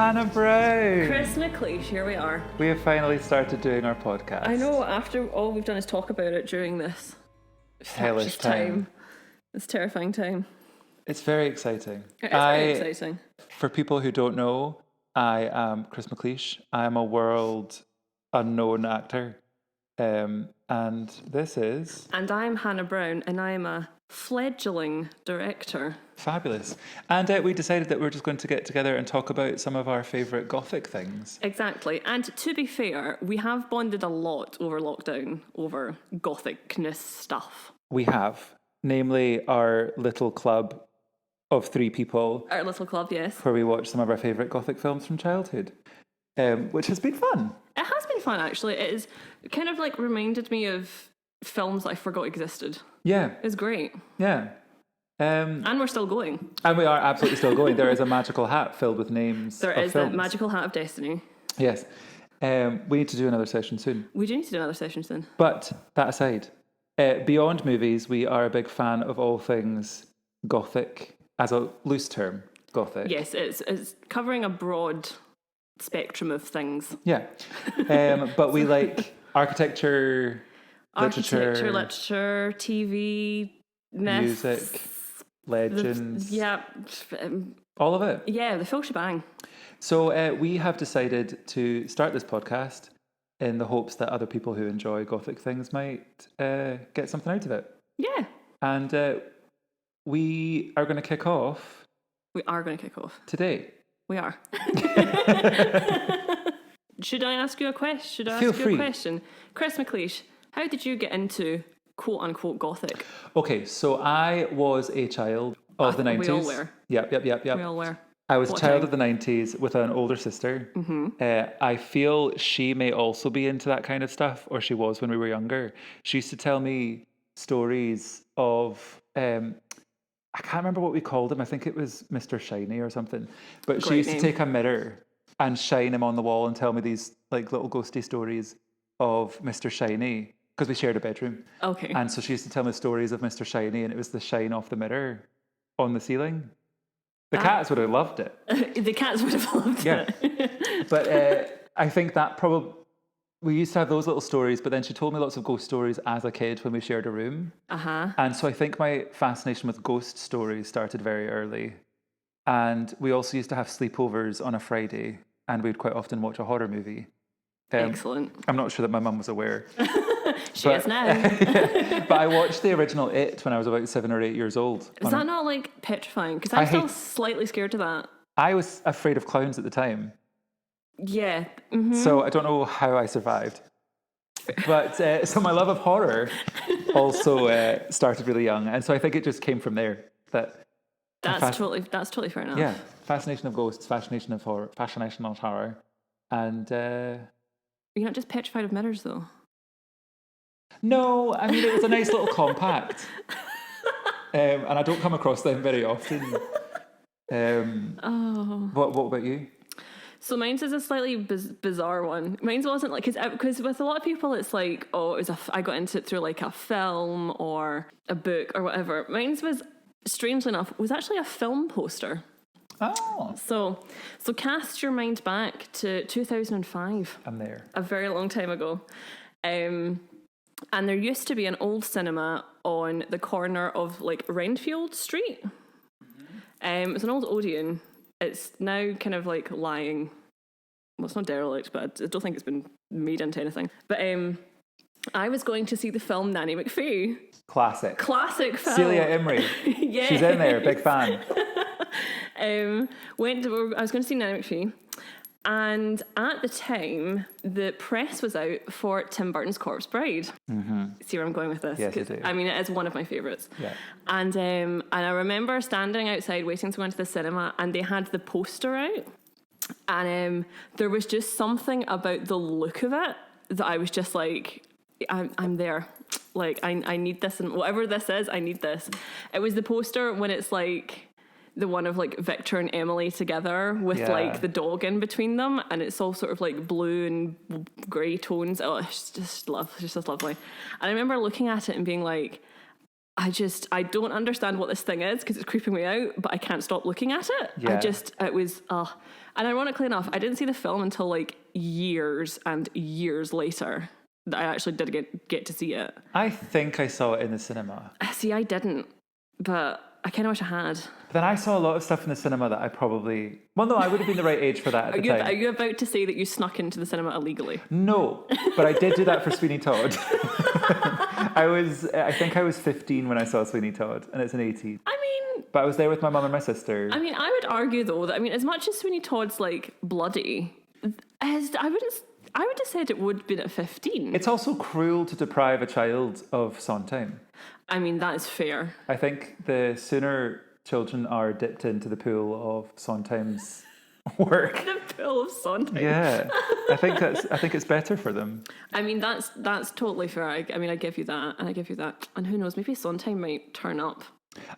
Hannah Brown. Chris McLeish, here we are. We have finally started doing our podcast. I know, after all we've done is talk about it during this hellish time. This terrifying time. It's very exciting. It is very exciting. For people who don't know, I am Chris McLeish. I am a world unknown actor. And this is... And I'm Hannah Brown, and I am a fledgling director. Fabulous. And we decided that we're just going to get together and talk about some of our favourite Gothic things. Exactly. And to be fair, we have bonded a lot over lockdown over Gothicness stuff. We have. Namely, our little club of 3 people. Our little club, yes. Where we watch some of our favourite Gothic films from childhood. Which has been fun. It has been fun, actually. It is kind of like reminded me of films that I forgot existed. Yeah. It's great. Yeah. And we're still going. And we are absolutely still going. There is a magical hat filled with names. There is films. the magical hat of destiny. Yes. We need to do another session soon. We do need to do another session soon. But that aside, beyond movies, we are a big fan of all things Gothic, as a loose term, Gothic. Yes, it's covering a broad spectrum of things. Yeah. But we like architecture, literature, TV, myths, music, legends. All of it. Yeah, the full shebang. So we have decided to start this podcast in the hopes that other people who enjoy Gothic things might get something out of it. Yeah. And we are going to kick off. We are going to kick off. Today. We are. Should I ask you a question? Should I Feel ask you free. a question? Chris McLeish, how did you get into quote-unquote Gothic? Okay, so I was a child of the 90s. We all were. Yep. We all were. I was a child of the 90s with an older sister. Mm-hmm. I feel she may also be into that kind of stuff, or she was when we were younger. She used to tell me stories of... I can't remember what we called him. I think it was Mr. Shiny or something. But she used to take a mirror and shine him on the wall and tell me these like little ghosty stories of Mr. Shiny, because we shared a bedroom. Okay. And so she used to tell me stories of Mr. Shiny, and it was the shine off the mirror on the ceiling. The cats would have loved it. The cats would have loved it. But I think that probably... We used to have those little stories, but then she told me lots of ghost stories as a kid when we shared a room. And so I think my fascination with ghost stories started very early. And we also used to have sleepovers on a Friday, and we'd quite often watch a horror movie. Excellent. I'm not sure that my mum was aware. She is now. But I watched the original It when I was about 7 or 8 years old. Is that not like petrifying? Because I'm still slightly scared of that. I was afraid of clowns at the time. Yeah. Mm-hmm. So I don't know how I survived. But so my love of horror also started really young. And so I think it just came from there. That's totally fair enough. Yeah. Fascination of ghosts, fascination of horror. And... You're not just petrified of mirrors, though? No, I mean, it was a nice little compact. And I don't come across them very often. What about you? So mine's is a slightly bizarre one. Mine's wasn't like, because with a lot of people it's like, oh, I got into it through like a film or a book or whatever. Mine's was, strangely enough, was actually a film poster. Oh. So cast your mind back to 2005. I'm there. A very long time ago. And there used to be an old cinema on the corner of like Renfield Street. It's an old Odeon. It's now kind of like lying. Well, it's not derelict, but I don't think it's been made into anything. But I was going to see the film Nanny McPhee. Classic film. Celia Imrie. Yeah. She's in there, big fan. I was going to see Nanny McPhee. And at the time, the press was out for Tim Burton's Corpse Bride. Mm-hmm. See where I'm going with this? Yes, I do. I mean, it is one of my favourites. Yeah. And I remember standing outside waiting to go into the cinema, and they had the poster out. And there was just something about the look of it that I was just like, I'm there. Like, I need this, and whatever this is, I need this. It was the poster when it's like... the one of like Victor and Emily together with like the dog in between them, and it's all sort of like blue and grey tones. Oh, it's just lovely. And I remember looking at it and being like, I don't understand what this thing is because it's creeping me out, but I can't stop looking at it. Yeah. It was, and ironically enough, I didn't see the film until like years and years later that I actually did get to see it. I think I saw it in the cinema. See, I didn't, but I kind of wish I had. But then I saw a lot of stuff in the cinema that I probably... Well, no, I would have been the right age for that at the time. Are you about to say that you snuck into the cinema illegally? No, but I did do that for Sweeney Todd. I think I was 15 when I saw Sweeney Todd, and it's an 18. But I was there with my mum and my sister. I mean, I would argue though that as much as Sweeney Todd's like bloody, I would have said it would have been at 15. It's also cruel to deprive a child of Sondheim. I mean, that is fair. I think the sooner children are dipped into the pool of Sondheim's work. The pool of Sondheim. Yeah, I think it's better for them. I mean, that's totally fair. I give you that, and I give you that. And who knows? Maybe Sondheim might turn up.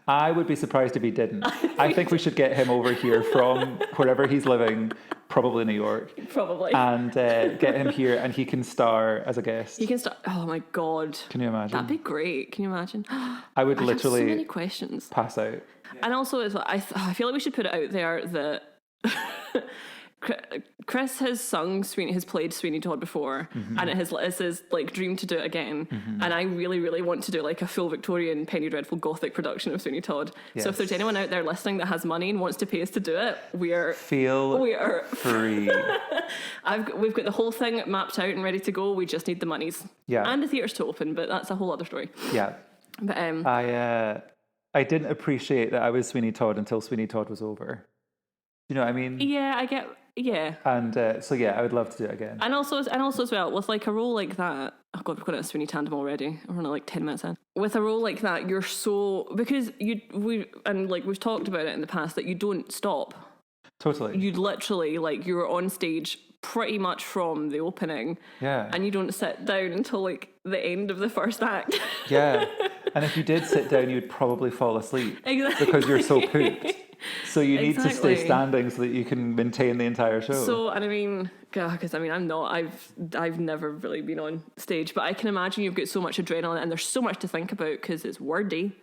I would be surprised if he didn't. I think we should get him over here from wherever he's living, probably New York. Probably. And get him here, and he can star as a guest. He can star. Oh my god. Can you imagine? That'd be great. Can you imagine? I would literally have so many questions. Pass out. And also, I feel like we should put it out there that Chris has played Sweeney Todd before, and it's his like dream to do it again. And I really, really want to do like a full Victorian Penny Dreadful Gothic production of Sweeney Todd. Yes. So if there's anyone out there listening that has money and wants to pay us to do it, we are free. We've got the whole thing mapped out and ready to go. We just need the monies. Yeah. And the theatres to open, but that's a whole other story. Yeah. But I didn't appreciate that I was Sweeney Todd until Sweeney Todd was over. You know what I mean? Yeah, I get. Yeah. And so yeah, I would love to do it again. And also as well, with like a role like that, oh god, we've got a Sweeney tandem already. We're only like 10 minutes in. With a role like that, you're so, because we've talked about it in the past, that you don't stop. Totally. You literally, like, you're on stage pretty much from the opening. Yeah. And you don't sit down until like the end of the first act. Yeah. And if you did sit down, you'd probably fall asleep. Exactly. Because you're so pooped. So you need to stay standing so that you can maintain the entire show. So, and I mean, because I've never really been on stage, but I can imagine you've got so much adrenaline and there's so much to think about because it's wordy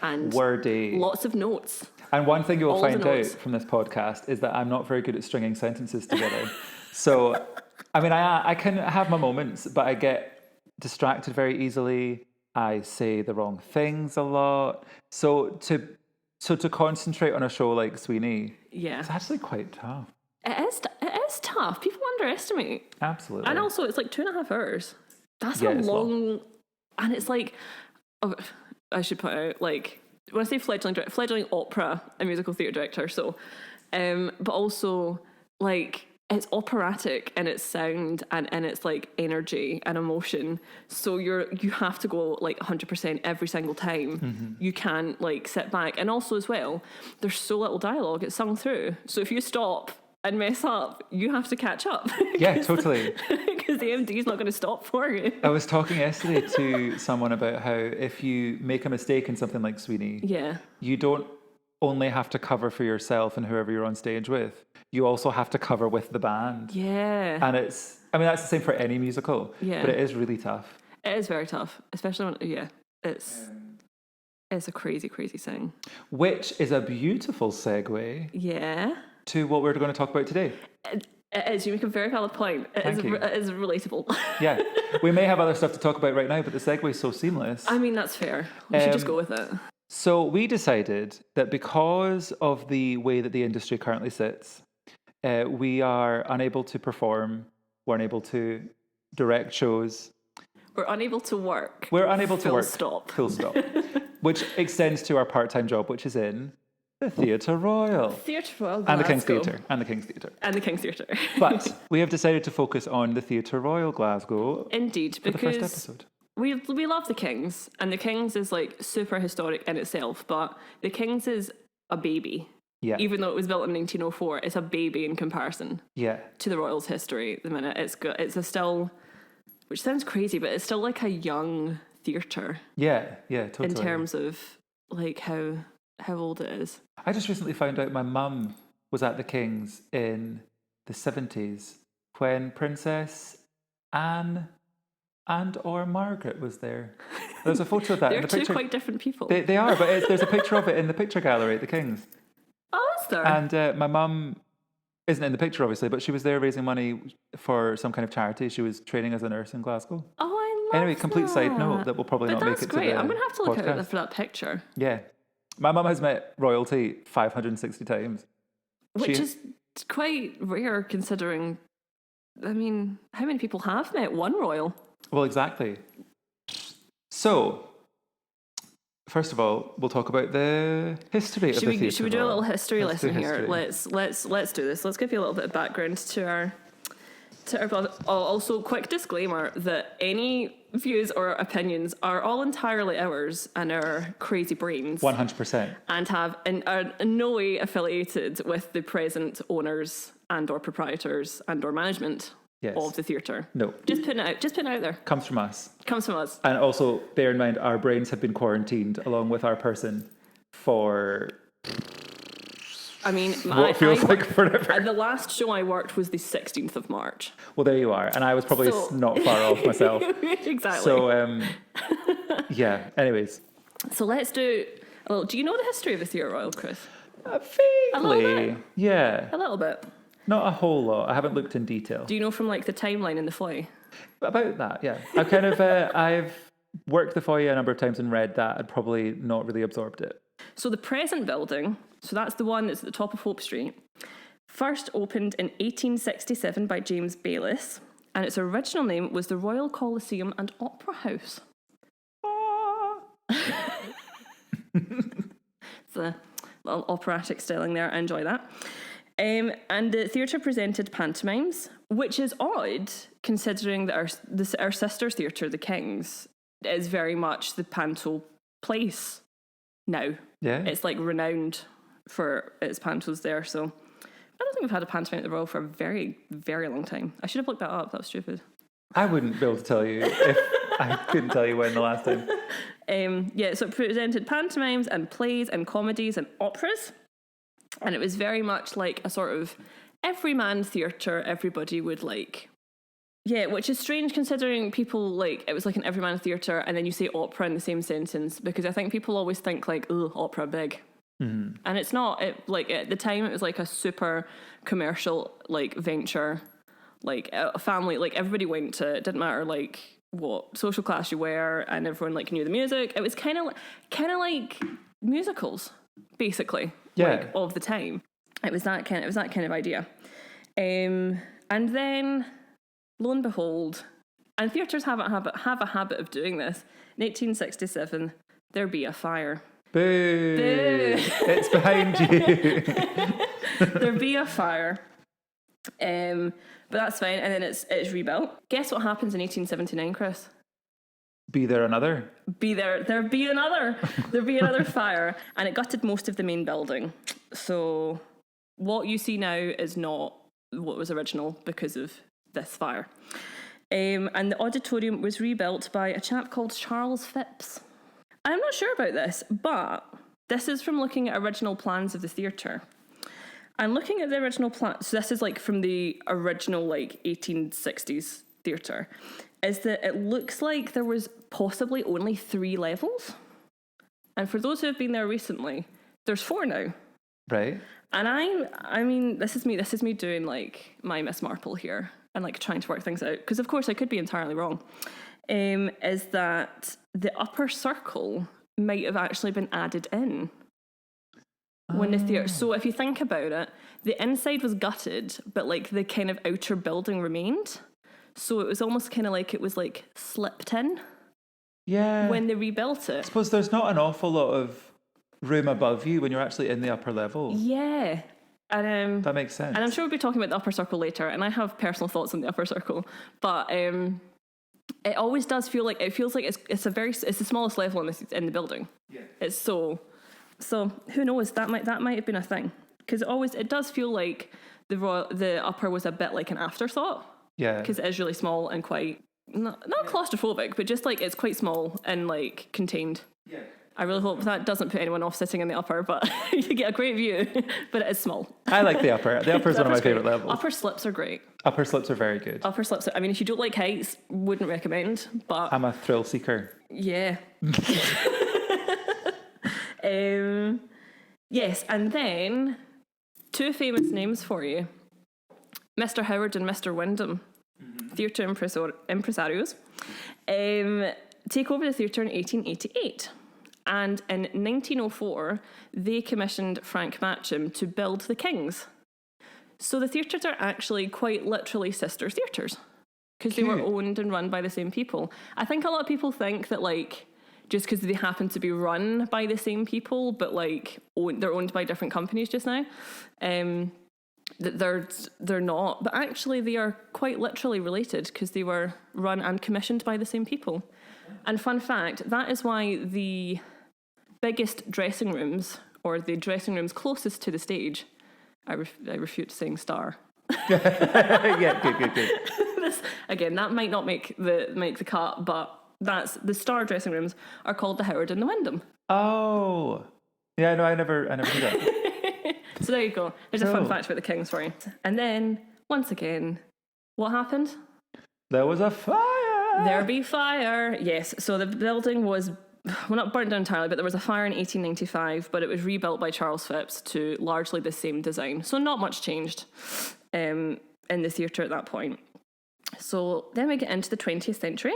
and lots of notes. And one thing you will find out from this podcast is that I'm not very good at stringing sentences together. So, I mean, I can have my moments, but I get distracted very easily. I say the wrong things a lot. So to concentrate on a show like Sweeney, it's actually quite tough. It is tough. People underestimate. Absolutely. And also, it's like 2.5 hours. That's a long. And it's like, I should put out, like, when I say fledgling opera and musical theatre director, so, but also, like, it's operatic in its sound and in its like energy and emotion. So you have to go like 100% every single time. You can't like sit back. And also as well, there's so little dialogue, it's sung through. So if you stop and mess up, you have to catch up. Yeah, totally. Because the MD's not going to stop for you. I was talking yesterday to someone about how if you make a mistake in something like Sweeney, you don't only have to cover for yourself and whoever you're on stage with. You also have to cover with the band. Yeah. And that's the same for any musical. Yeah. But it is really tough. It is very tough, especially when, it's a crazy, crazy thing. Which is a beautiful segue. Yeah. To what we're going to talk about today. It is. You make a very valid point. It is relatable. Yeah. We may have other stuff to talk about right now, but the segue is so seamless. I mean, that's fair. We should just go with it. So we decided that because of the way that the industry currently sits, we are unable to perform, we're unable to direct shows. We're unable to work. We're unable to work. Full stop. Which extends to our part-time job, which is in the Theatre Royal. Theatre Royal Glasgow. And the King's Theatre. And the King's Theatre. And the King's Theatre. But we have decided to focus on the Theatre Royal Glasgow. Indeed, for because the first episode. We love the King's, and the King's is like super historic in itself, but the King's is a baby. Yeah. Even though it was built in 1904, it's a baby in comparison. Yeah. To the Royal's history at the minute. It's a still, which sounds crazy, but it's still like a young theatre. Yeah, totally. In terms of like how old it is. I just recently found out my mum was at the King's in the 70s when Princess Anne And or Margaret was there. There's a photo of that. They're in the two picture. quite different people. They are, but there's a picture of it in the picture gallery at the King's. Oh, is there? And my mum isn't in the picture, obviously, but she was there raising money for some kind of charity. She was training as a nurse in Glasgow. Oh, I love Anyway, complete side note that will probably but not make that's it great. to the I'm going to have to look podcast. out for that picture. Yeah. My mum has met royalty 560 times. Which is quite rare considering, I mean, how many people have met one royal? Well, exactly. So, first of all, we'll talk about the history of the Theatre Should we do a Royal. little history Let's do lesson here? history. Let's do this. Let's give you a little bit of background to our also, quick disclaimer that any views or opinions are all entirely ours and our crazy brains 100%. and are in no way affiliated with the present owners and or proprietors and or management Yes. of the theatre. No. Just putting it out there. Comes from us. Comes from us. And also, bear in mind, our brains have been quarantined along with our person for I mean, what feels like forever. the last show I worked was the 16th of March. Well, there you are. And I was probably So- not far off myself. Exactly. So, yeah. Anyways. So let's do a little. Do you know the history of the Theatre Royal, Chris? Vaguely. little bit. Yeah. A little bit. Not a whole lot. I haven't looked in detail. Do you know from like the timeline in the foyer? About that, yeah. I've kind of, I've worked the foyer a number of times and read that. I'd probably not really absorbed it. So the present building, so that's the one that's at the top of Hope Street, first opened in 1867 by James Bayliss, and its original name was the Royal Coliseum and Opera House. It's a little operatic styling there. I enjoy that. And the theatre presented pantomimes, which is odd considering that our sister theatre, the King's, is very much the panto place now. Yeah. It's like renowned for its pantos there. So I don't think we've had a pantomime at the Royal for a very, very long time. I should have looked that up. That was stupid. I wouldn't be able to tell you if I couldn't tell you when the last time. Yeah, so it presented pantomimes and plays and comedies and operas. And it was very much like a sort of everyman theatre everybody would like. Yeah, which is strange considering people like, it was like an everyman theatre and then you say opera in the same sentence because I think people always think like, oh, opera big. Mm-hmm. And it's not. It like at the time it was like a super commercial like venture, like a family, like everybody went to, it didn't matter like what social class you were and everyone like knew the music. It was kind of like musicals basically. Yeah. Like, of the time. It was that kind of idea. And then, lo and behold, and theatres have a habit of doing this. In 1867, there be a fire. Boo! Boo. It's behind you. There be a fire. But that's fine. And then it's rebuilt. Guess what happens in 1879, Chris? Be there another. There be another fire, and it gutted most of the main building. So what you see now is not what was original because of this fire. And the auditorium was rebuilt by a chap called Charles Phipps. I'm not sure about this, but this is from looking at original plans of the theatre. And looking at the original plan, so this is like from the original like 1860s theatre, is that it looks like there was possibly only 3 levels. And for those who have been there recently, there's 4 now. Right. And I mean, this is me doing like my Miss Marple here and like trying to work things out. Because of course I could be entirely wrong. Is that the upper circle might have actually been added in when the theatre. So if you think about it, the inside was gutted, but like the kind of outer building remained. So it was almost kind of like it was like slipped in. Yeah. When they rebuilt it. I suppose there's not an awful lot of room above you when you're actually in the upper level. Yeah. And that makes sense. And I'm sure we'll be talking about the upper circle later, and I have personal thoughts on the upper circle, but it always does feel like it's the smallest level in the building. Yeah. It's so who knows, that might have been a thing, because it does feel like the upper was a bit like an afterthought. Yeah. Because it is really small and quite not claustrophobic, but just like it's quite small and like contained. Yeah. I really hope that doesn't put anyone off sitting in the upper, but you get a great view, but it is small. I like the upper. The upper is one of my favourite levels. Upper slips are great. Upper slips are very good. Upper slips, I mean, if you don't like heights, wouldn't recommend, but... I'm a thrill seeker. Yeah. Yes, and then 2 famous names for you. Mr. Howard and Mr. Wyndham, theatre impresarios, take over the theatre in 1888. And in 1904, they commissioned Frank Matcham to build the Kings. So the theatres are actually quite literally sister theatres because they were owned and run by the same people. I think a lot of people think that, like, just because they happen to be run by the same people, but, like, they're owned by different companies just now, that they're not. But actually, they are quite literally related because they were run and commissioned by the same people. And fun fact, that is why the biggest dressing rooms, or the dressing rooms closest to the stage, I refute saying star. Yeah, good. Again, that might not make the cut, but that's the star dressing rooms are called the Howard and the Wyndham. Oh, yeah, no, I never knew that. So there you go. There's a fun fact about the Kings for you. And then once again, what happened? There was a fire. There be fire. Yes. So the building was, well, not burnt down entirely, but there was a fire in 1895, but it was rebuilt by Charles Phipps to largely the same design. So not much changed in the theatre at that point. So then we get into the 20th century,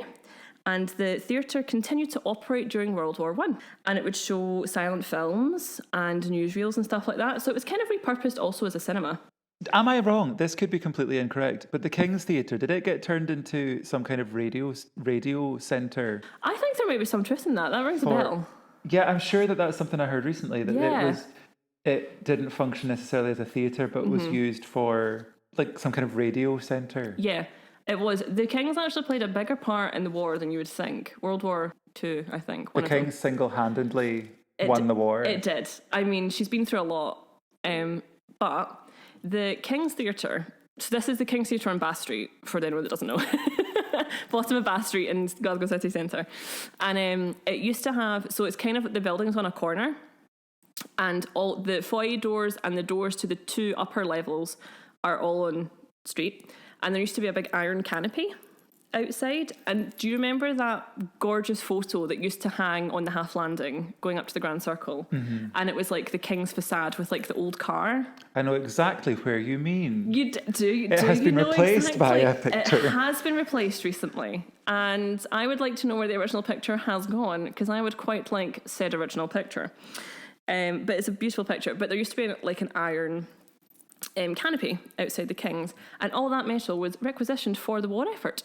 and the theatre continued to operate during World War I, and it would show silent films and newsreels and stuff like that. So it was kind of repurposed also as a cinema. Am I wrong? This could be completely incorrect, but the King's Theatre, did it get turned into some kind of radio centre? I think there might be some truth in that. That rings a bell. Yeah, I'm sure that's something I heard recently, that it didn't function necessarily as a theatre, but was used for, like, some kind of radio centre. Yeah, it was. The Kings actually played a bigger part in the war than you would think. World War II, I think. The Kings single-handedly won the war. It did. I mean, she's been through a lot. But the King's Theatre, so this is the King's Theatre on Bath Street, for anyone that doesn't know. Bottom of Bath Street in Glasgow city centre. And it used to have, so it's kind of, the building's on a corner, and all the foyer doors and the doors to the 2 upper levels are all on street. And there used to be a big iron canopy outside. And do you remember that gorgeous photo that used to hang on the half landing going up to the Grand Circle? Mm-hmm. And it was like the King's facade with, like, the old car. I know exactly where you mean. You do. It has been replaced by a picture. It has been replaced recently. And I would like to know where the original picture has gone, because I would quite like said original picture. But it's a beautiful picture. But there used to be, like, an iron canopy outside the King's, and all that metal was requisitioned for the war effort.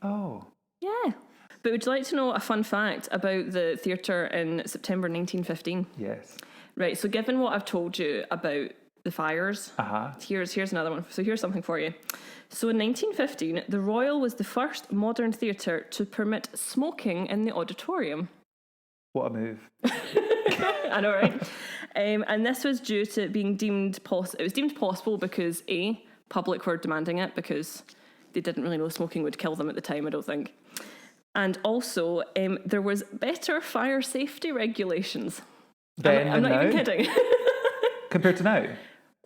Oh. Yeah. But would you like to know a fun fact about the theatre in September 1915? Yes. Right, so given what I've told you about the fires, here's another one. So here's something for you. So in 1915, the Royal was the first modern theatre to permit smoking in the auditorium. What a move. I know, right? And this was due to it being deemed possible because A, public were demanding it because they didn't really know smoking would kill them at the time, I don't think. And also, there was better fire safety regulations. I'm not even kidding. Compared to now?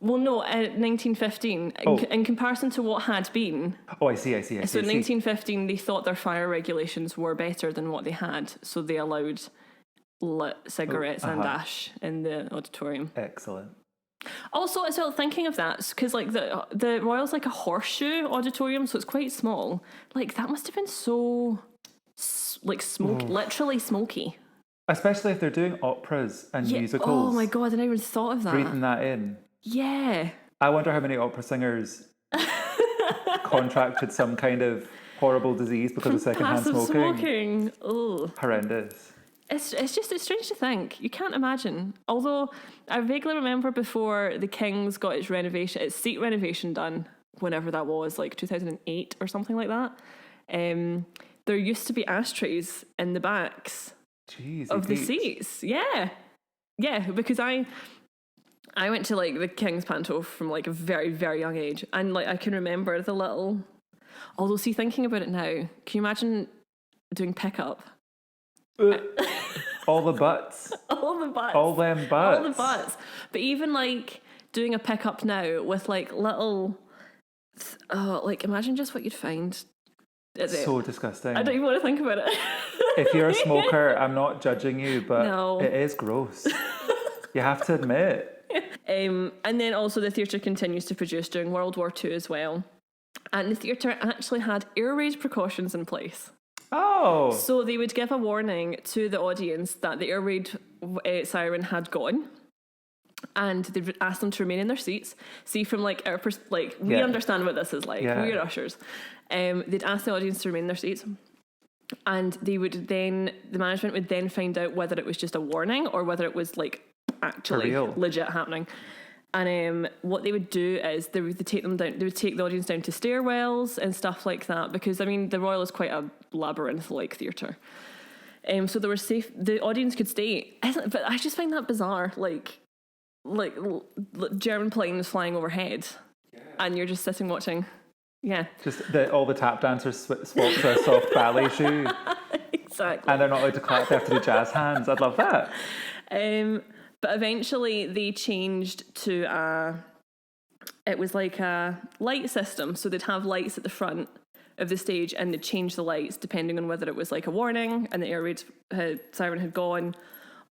Well, no, 1915, in comparison to what had been. Oh, I see. So in 1915, they thought their fire regulations were better than what they had, so they allowed lit cigarettes and ash in the auditorium. Excellent. Also, as well, thinking of that, because, like, the Royal's like a horseshoe auditorium, so it's quite small. Like, that must have been so, like, literally smoky. Especially if they're doing operas and musicals. Oh my God, I never even thought of that. Breathing that in. Yeah. I wonder how many opera singers contracted some kind of horrible disease because of secondhand smoking. Ugh. Horrendous. It's strange to think. You can't imagine. Although I vaguely remember before the King's got its seat renovation done, whenever that was, like 2008 or something like that. There used to be ashtrays in the backs of the seats. Yeah, because I went to, like, the King's Panto from, like, a very, very young age, and, like, I can remember the little. Although, see, thinking about it now, can you imagine doing pickup? All the butts. All the butts. All them butts. All the butts. But even like doing a pickup now with like little, like imagine just what you'd find. So disgusting. I don't even want to think about it. If you're a smoker, I'm not judging you, but No. it is gross. You have to admit. And then also the theatre continues to produce during World War II as well. And the theatre actually had air raid precautions in place. Oh. So they would give a warning to the audience that the air raid siren had gone. And they would ask them to remain in their seats. See, from like our we understand what this is like. Yeah. We're ushers. They'd ask the audience to remain in their seats, and the management would then find out whether it was just a warning or whether it was like actually legit happening. And what they would do is they would take them down. They would take the audience down to stairwells and stuff like that, because I mean the Royal is quite a labyrinth-like theatre. So they were safe. The audience could stay, but I just find that bizarre. Like German planes flying overhead, and you're just sitting watching. Yeah. Just all the tap dancers swap to a soft ballet shoe. Exactly. And they're not allowed to clap, they have to do jazz hands. I'd love that. But eventually they changed to it was like a light system. So they'd have lights at the front of the stage, and they'd change the lights depending on whether it was like a warning and the air raid siren had gone,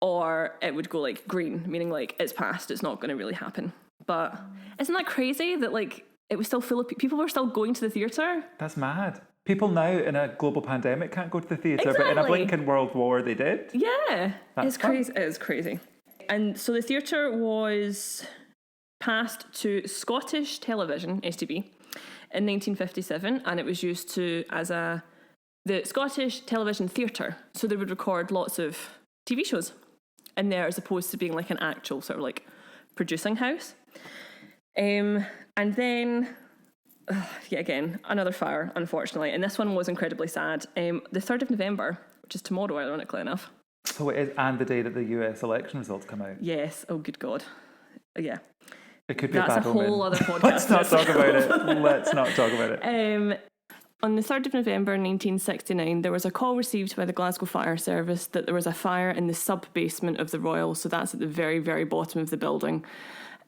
or it would go like green, meaning like it's past, it's not going to really happen. But isn't that crazy that like it was still full of people were still going to the theatre? That's mad. People now in a global pandemic can't go to the theatre, but in a blinking world war they did. Yeah, it's crazy. It is crazy. And so the theatre was passed to Scottish Television, STB, in 1957, and it was used as the Scottish Television Theatre. So they would record lots of TV shows in there, as opposed to being like an actual sort of like producing house. And then, yet again, another fire, unfortunately. And this one was incredibly sad. The 3rd of November, which is tomorrow, ironically enough. So it is, and the day that the US election results come out. Yes. Oh, good God. Yeah. It could be a bad omen. That's a whole other podcast. Let's not talk about it. Let's not talk about it. On the 3rd of November 1969, there was a call received by the Glasgow Fire Service that there was a fire in the sub-basement of the Royal, so that's at the very, very bottom of the building.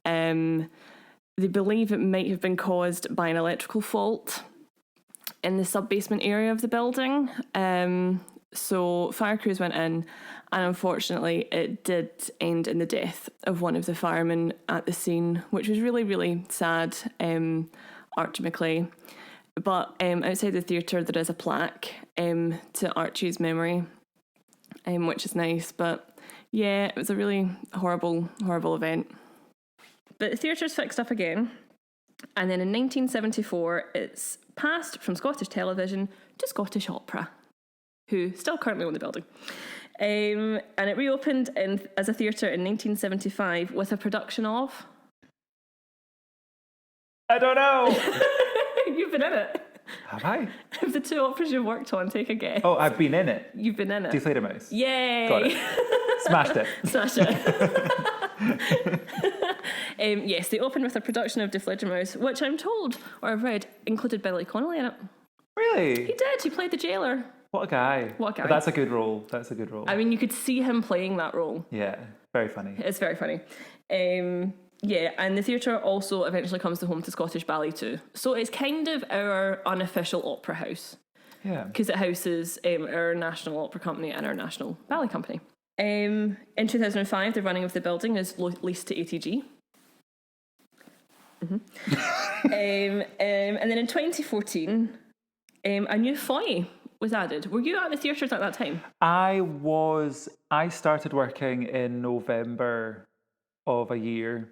They believe it might have been caused by an electrical fault in the sub-basement area of the building. So fire crews went in, and unfortunately it did end in the death of one of the firemen at the scene, which was really, really sad. Archie McClay. But outside the theatre there is a plaque to Archie's memory, which is nice. But yeah, it was a really horrible, horrible event. But the theatre's fixed up again, and then in 1974 it's passed from Scottish Television to Scottish Opera, who still currently own the building. And it reopened as a theatre in 1975 with a production of... I don't know! You've been in it. Have I? Of the two operas you've worked on, take a guess. Oh, I've been in it. You've been in it. Die Fledermaus. Yay! Got it. Smashed it. Smashed it. Yes, they opened with a production of Die Fledermaus, which I'm told, or I've read, included Billy Connolly in it. Really? He did. He played the jailer. What a guy. What a guy. But that's a good role. That's a good role. I mean, you could see him playing that role. Yeah, very funny. It's very funny. Yeah, and the theatre also eventually comes home to Scottish Ballet too. So it's kind of our unofficial opera house. Yeah. Because it houses our National Opera Company and our National Ballet Company. In 2005, the running of the building is leased to ATG. Mm-hmm. And then in 2014, a new foyer was added. Were you at the theatres at that time? I started working in November of a year.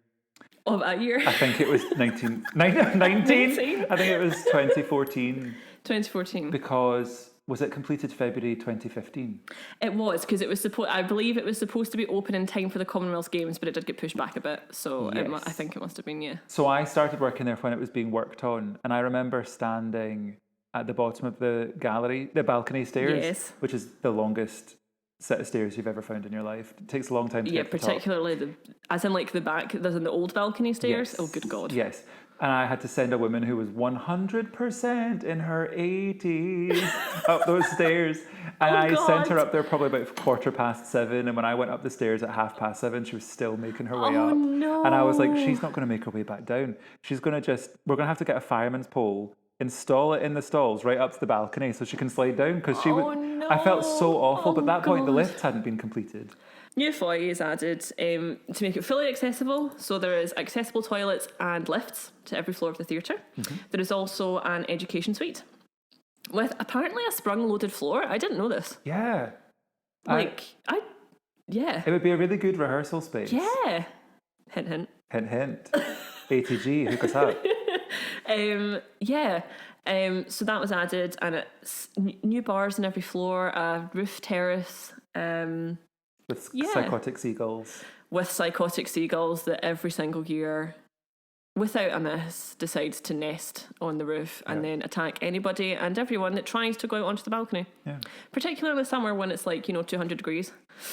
Of a year? I think it was 19. I think it was 2014. 2014. Because was it completed February 2015? It was, because it was I believe it was supposed to be open in time for the Commonwealth Games, but it did get pushed back a bit. So yes. I think it must have been, yeah. So I started working there when it was being worked on, and I remember standing at the bottom of the gallery, the balcony stairs, yes. which is the longest set of stairs you've ever found in your life. It takes a long time to get to the top. Particularly as in like the back, there's in the old balcony stairs. Yes. Oh, good God. Yes. And I had to send a woman who was 100% in her 80s up those stairs. And I sent her up there probably about 7:15. And when I went up the stairs at 7:30, she was still making her way up. Oh, no. And I was like, she's not going to make her way back down. She's going to we're going to have to get a fireman's pole, install it in the stalls right up to the balcony so she can slide down. Because no. I felt so awful. But at that point, the God. lift hadn't been completed. New foyer is added to make it fully accessible. So there is accessible toilets and lifts to every floor of the theatre. Mm-hmm. There is also an education suite with apparently a sprung-loaded floor. I didn't know this. Yeah. Yeah. It would be a really good rehearsal space. Yeah. Hint, hint. Hint, hint. ATG, hook us up. Yeah. So that was added, and it's new bars on every floor, a roof terrace. With psychotic seagulls. With psychotic seagulls that every single year, without a miss, decides to nest on the roof and then attack anybody and everyone that tries to go out onto the balcony. Yeah. Particularly in the summer when it's like, 200 degrees.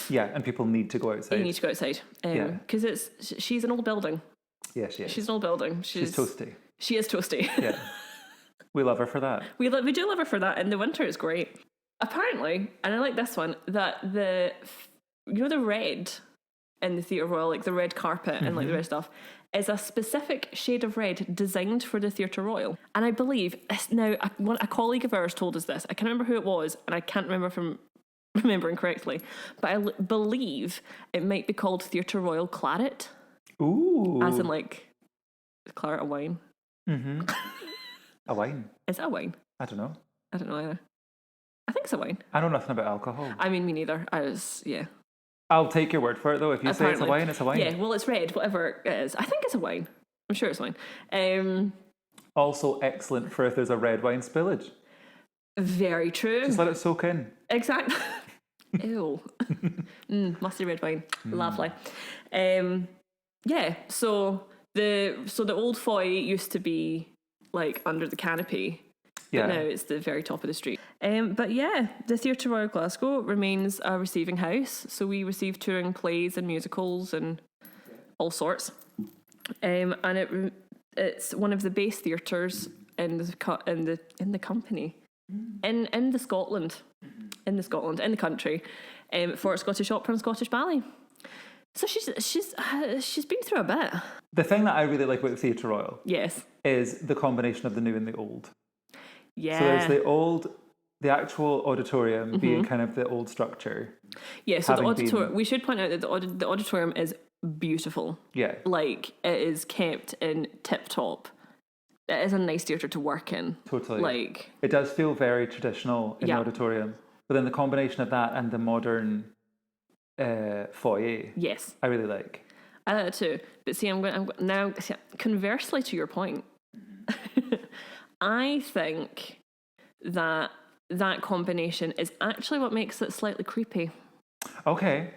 Yeah, and people need to go outside. You need to go outside. Because she's an old building. Yeah, she is. She's an old building. She's toasty. She is toasty. Yeah. We love her for that. We do love her for that. In the winter, it's great. Apparently, and I like this one, that the red in the Theatre Royal, like the red carpet and like the red stuff, is a specific shade of red designed for the Theatre Royal. And I believe, now a colleague of ours told us this, I can't remember who it was, and I can't remember from remembering correctly, but I believe it might be called Theatre Royal Claret. Ooh. As in like claret, a wine. Mm-hmm. A wine? Is it a wine? I don't know. I don't know either. I think it's a wine. I know nothing about alcohol. I mean, me neither. I'll take your word for it, though. If you say it's a wine, it's a wine. Yeah, well, it's red, whatever it is. I think it's a wine. I'm sure it's wine. Also excellent for if there's a red wine spillage. Very true. Just let it soak in. Exactly. Ew. Musty red wine. Lovely. Yeah, so the old foyer used to be like under the canopy. But now it's the very top of the street. But yeah, the Theatre Royal Glasgow remains a receiving house. So we receive touring plays and musicals and all sorts. And it's one of the base theatres in the company, in the Scotland, in the country, for Scottish Opera and Scottish Ballet. So she's been through a bit. The thing that I really like about the Theatre Royal, yes, is the combination of the new and the old. Yeah. So there's the actual auditorium being kind of the old structure. Yeah, so the auditorium, we should point out that the auditorium is beautiful. Yeah. Like, it is kept in tip-top. It is a nice theatre to work in. Totally. Like, it does feel very traditional in the auditorium. But then the combination of that and the modern foyer, yes, I really like. I like it too. But see, conversely to your point, I think that combination is actually what makes it slightly creepy. Okay.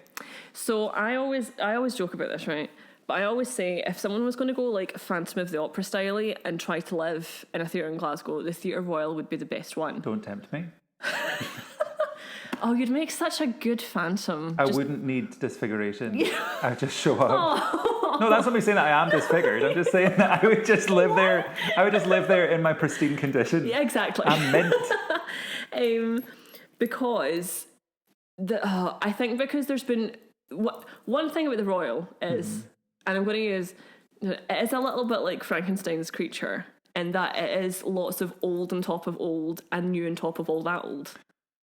So I always joke about this, right? But I always say if someone was going to go like Phantom of the Opera style and try to live in a theatre in Glasgow, the Theatre Royal would be the best one. Don't tempt me. Oh, you'd make such a good Phantom. I wouldn't need disfiguration. I'd just show up. Oh. No, that's not me saying that I am disfigured. I'm just saying that I would just live there. I would just live there in my pristine condition. Yeah, exactly. I'm mint. Because I think because there's been one thing about the Royal is, and I'm going to use, it is a little bit like Frankenstein's creature in that it is lots of old on top of old and new on top of all that old.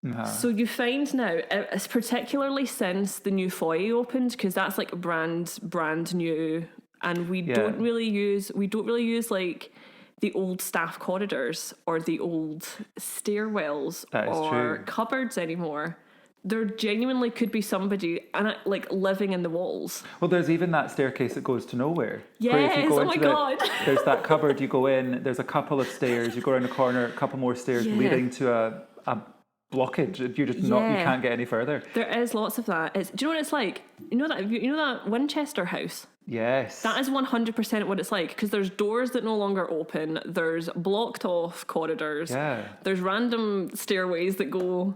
Uh-huh. So you find now, it's particularly since the new foyer opened, because that's like brand new, and we don't really use like the old staff corridors or the old stairwells or cupboards anymore. There genuinely could be somebody like living in the walls. Well, there's even that staircase that goes to nowhere. Yes, oh my God. There's that cupboard, you go in, there's a couple of stairs, you go around a corner, a couple more stairs leading to a blockage. You're just you can't get any further. There is lots of that. Do you know what it's like? You know that Winchester House? Yes. That is 100% what it's like, because there's doors that no longer open, there's blocked off corridors, there's random stairways that go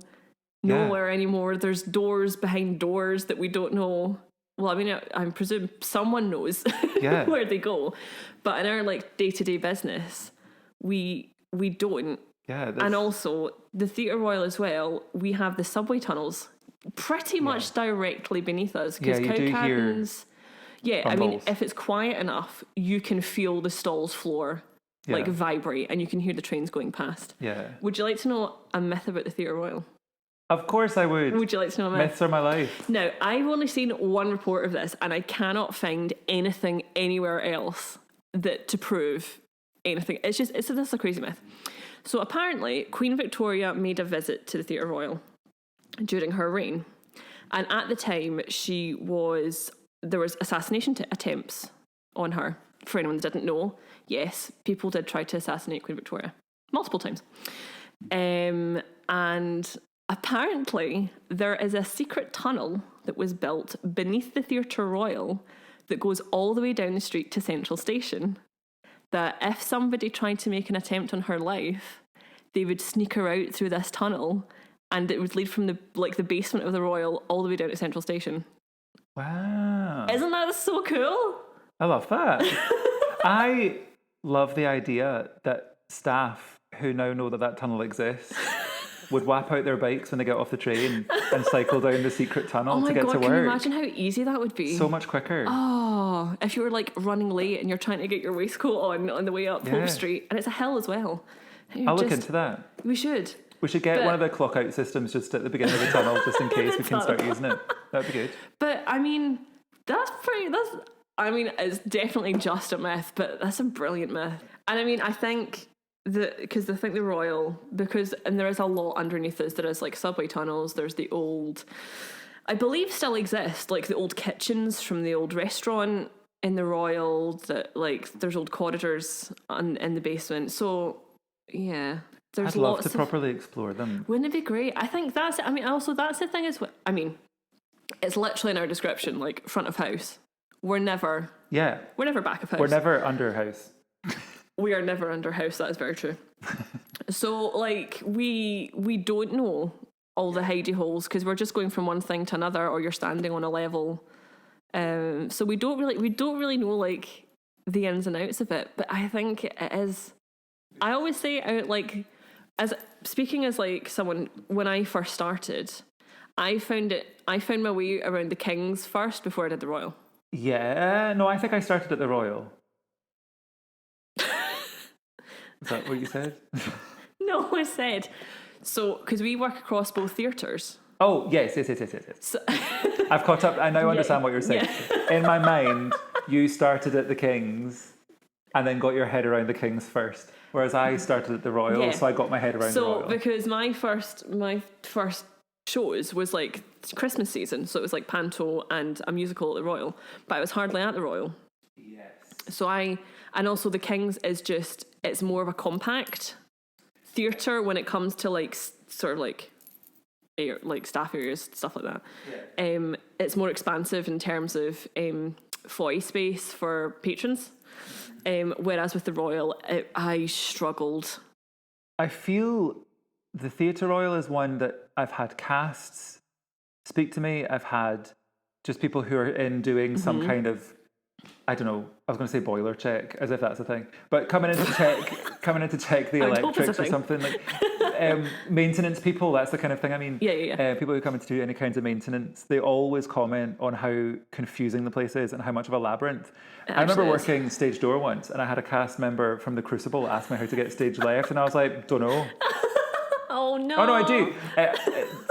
nowhere anymore. There's doors behind doors that we don't know. Well, I mean, I presume someone knows where they go. But in our like day-to-day business, we don't. Yeah. And also, the Theatre Royal as well, we have the subway tunnels pretty much directly beneath us. Yeah, you do hear I mean, if it's quiet enough, you can feel the stalls floor like vibrate and you can hear the trains going past. Yeah. Would you like to know a myth about the Theatre Royal? Of course I would. Would you like to know a myth? Myths are my life. Now, I've only seen one report of this and I cannot find anything anywhere else to prove anything. This is a crazy myth. So apparently, Queen Victoria made a visit to the Theatre Royal during her reign. And at the time, there was assassination attempts on her. For anyone that didn't know, yes, people did try to assassinate Queen Victoria multiple times. And apparently, there is a secret tunnel that was built beneath the Theatre Royal that goes all the way down the street to Central Station. That if somebody tried to make an attempt on her life, they would sneak her out through this tunnel and it would lead from the basement of the Royal all the way down to Central Station. Wow. Isn't that so cool? I love that. I love the idea that staff who now know that tunnel exists would whap out their bikes when they get off the train and cycle down the secret tunnel to get to work. Can you imagine how easy that would be? So much quicker. Oh, if you were like running late and you're trying to get your waistcoat on the way up Pope Street, and it's a hill as well. I'll look into that. We should. We should get one of the clock out systems just at the beginning of the tunnel, just in case we can start using it. That'd be good. But I mean, it's definitely just a myth, but that's a brilliant myth. And I mean, I think the Royal, and there is a lot underneath us. There is like subway tunnels. There's the old, I believe still exist, like the old kitchens from the old restaurant in the Royal. That like there's old corridors in the basement. So yeah, I'd love to properly explore them. Wouldn't it be great? I think that's. I mean, also that's the thing is. I mean, it's literally in our description, like front of house. We're never back of house. We're never under house. We are never under house, that is very true. So, like, we don't know all the hidey holes because we're just going from one thing to another, or you're standing on a level. So we don't really know like the ins and outs of it. But I think it is. I always say, like, as speaking as like someone when I first started, I found my way around the Kings first before I did the Royal. Yeah, no, I think I started at the Royal. Is that what you said? No, I said. So, because we work across both theatres. Oh, yes. So, I've caught up. I now understand what you're saying. Yeah. In my mind, you started at the Kings and then got your head around the Kings first. Whereas I started at the Royal, so I got my head around the Royal. So, because my first shows was like Christmas season. So it was like Panto and a musical at the Royal. But I was hardly at the Royal. Yes. So and also the Kings is just, it's more of a compact theatre when it comes to like sort of like staff areas, stuff like that. Yeah. It's more expansive in terms of foyer space for patrons. Whereas with the Royal, I struggled. I feel the Theatre Royal is one that I've had casts speak to me. I've had just people who are in doing some kind of, I don't know, I was going to say boiler check, as if that's a thing, but coming in to check the electrics or something, like maintenance people, that's the kind of thing. I mean, people who come in to do any kinds of maintenance, they always comment on how confusing the place is and how much of a labyrinth. I remember working stage door once and I had a cast member from The Crucible ask me how to get stage left and I was like, don't know. Oh no. Oh no, I do.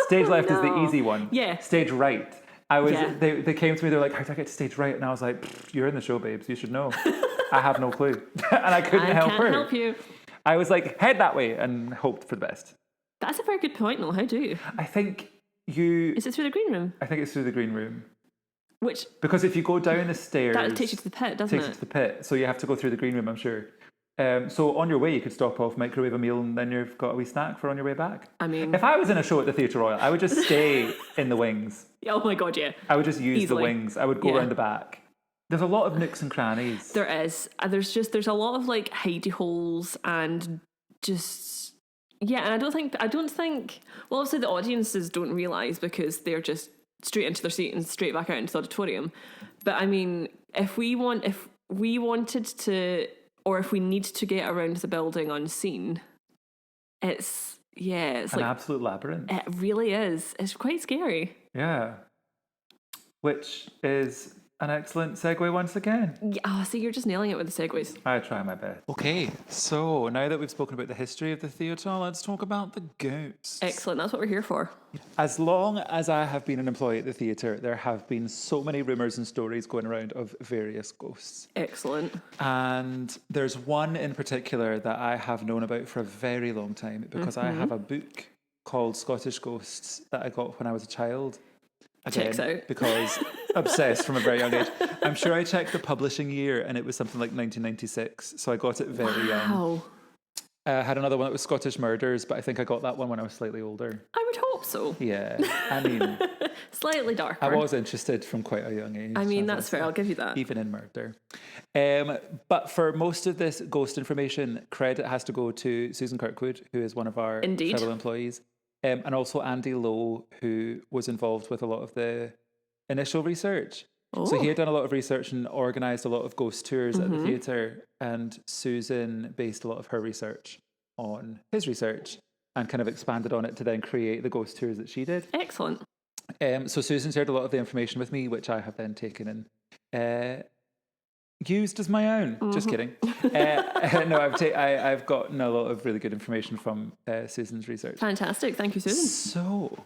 Stage left is the easy one. Yeah. Stage right. They came to me, they're like, how do I get to stage right? And I was like, you're in the show, babes, you should know. I have no clue. And I couldn't help her. I can't help you. I was like, head that way and hoped for the best. That's a very good point, Noel. How do you? I think Is it through the green room? I think it's through the green room. Which? Because if you go down the stairs... That takes you to the pit, doesn't it? Takes you to the pit. So you have to go through the green room, I'm sure. So on your way, you could stop off, microwave a meal, and then you've got a wee snack for on your way back. I mean... If I was in a show at the Theatre Royal, I would just stay in the wings. Oh my God, yeah. I would just use the wings. I would go around the back. There's a lot of nooks and crannies. There is. There's a lot of like hidey holes and just, Yeah, and I don't think. Well, obviously the audiences don't realise because they're just straight into their seat and straight back out into the auditorium. But I mean, if we wanted to, or if we need to get around the building unseen, it's an like absolute labyrinth. it really is. It's quite scary. Yeah. Which is an excellent segue once again. Yeah, oh, see, you're just nailing it with the segues. I try my best. Okay, so now that we've spoken about the history of the theatre, let's talk about the ghosts. Excellent. That's what we're here for. As long as I have been an employee at the theatre, there have been so many rumours and stories going around of various ghosts. Excellent. And there's one in particular that I have known about for a very long time because I have a book called Scottish Ghosts that I got when I was a child. Again, Checks out. Because obsessed from a very young age. I'm sure I checked the publishing year and it was something like 1996. So I got it very young. Wow. I had another one that was Scottish Murders, but I think I got that one when I was slightly older. I would hope so. Yeah. I mean, Slightly darker. I was interested from quite a young age. I mean, that's fair. I'll give you that. Even in murder. But for most of this ghost information, credit has to go to Susan Kirkwood, who is one of our fellow employees. And also Andy Lowe, who was involved with a lot of the initial research. Oh. So he had done a lot of research and organised a lot of ghost tours at the theatre. And Susan based a lot of her research on his research and kind of expanded on it to then create the ghost tours that she did. Excellent. So Susan shared a lot of the information with me, which I have then taken and used as my own. Just kidding. No, I've gotten a lot of really good information from Susan's research. Fantastic. Thank you, Susan. So,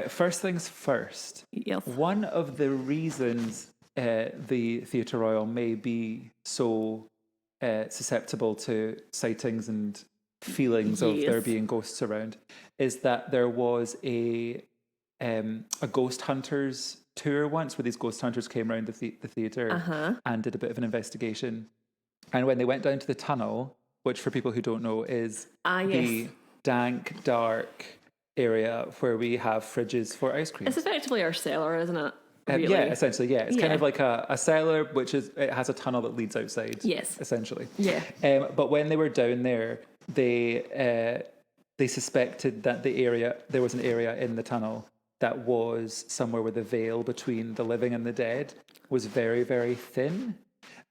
first things first. Yes. One of the reasons the Theatre Royal may be so susceptible to sightings and feelings of there being ghosts around is that there was a ghost hunters tour once where these ghost hunters came around the theatre and did a bit of an investigation. And when they went down to the tunnel, which for people who don't know is the dank, dark area where we have fridges for ice cream. It's effectively our cellar, isn't it? Really? Yeah, essentially, yeah. It's kind of like a cellar, it has a tunnel that leads outside. Yes. Essentially. Yeah. But when they were down there, they suspected that there was an area in the tunnel that was somewhere where the veil between the living and the dead was very, very thin.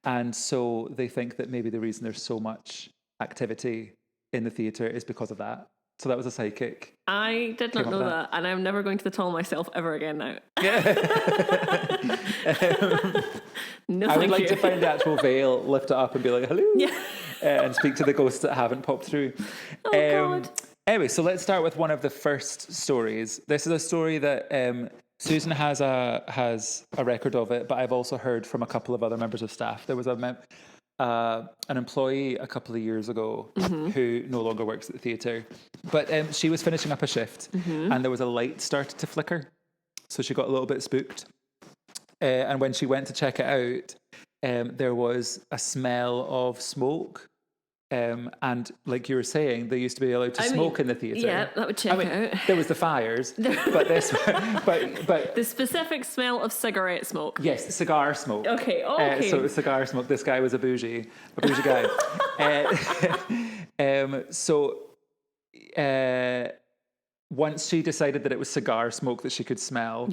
And so they think that maybe the reason there's so much activity in the theatre is because of that. So that was a psychic. I did not know that, and I'm never going to the tunnel myself ever again now. No, I would like to find the actual veil, lift it up and be like, hello, and speak to the ghosts that haven't popped through. Oh, God. Anyway, so let's start with one of the first stories. This is a story that Susan has a record of it, but I've also heard from a couple of other members of staff. There was an employee a couple of years ago who no longer works at the theatre, but she was finishing up a shift and there was a light started to flicker. So she got a little bit spooked. And when she went to check it out, there was a smell of smoke. And like you were saying, they used to be allowed to smoke in the theatre. Yeah, that would check out. There was the fires, but the specific smell of cigarette smoke. Yes, cigar smoke. Okay. So it was cigar smoke. This guy was a bougie guy. Once she decided that it was cigar smoke that she could smell,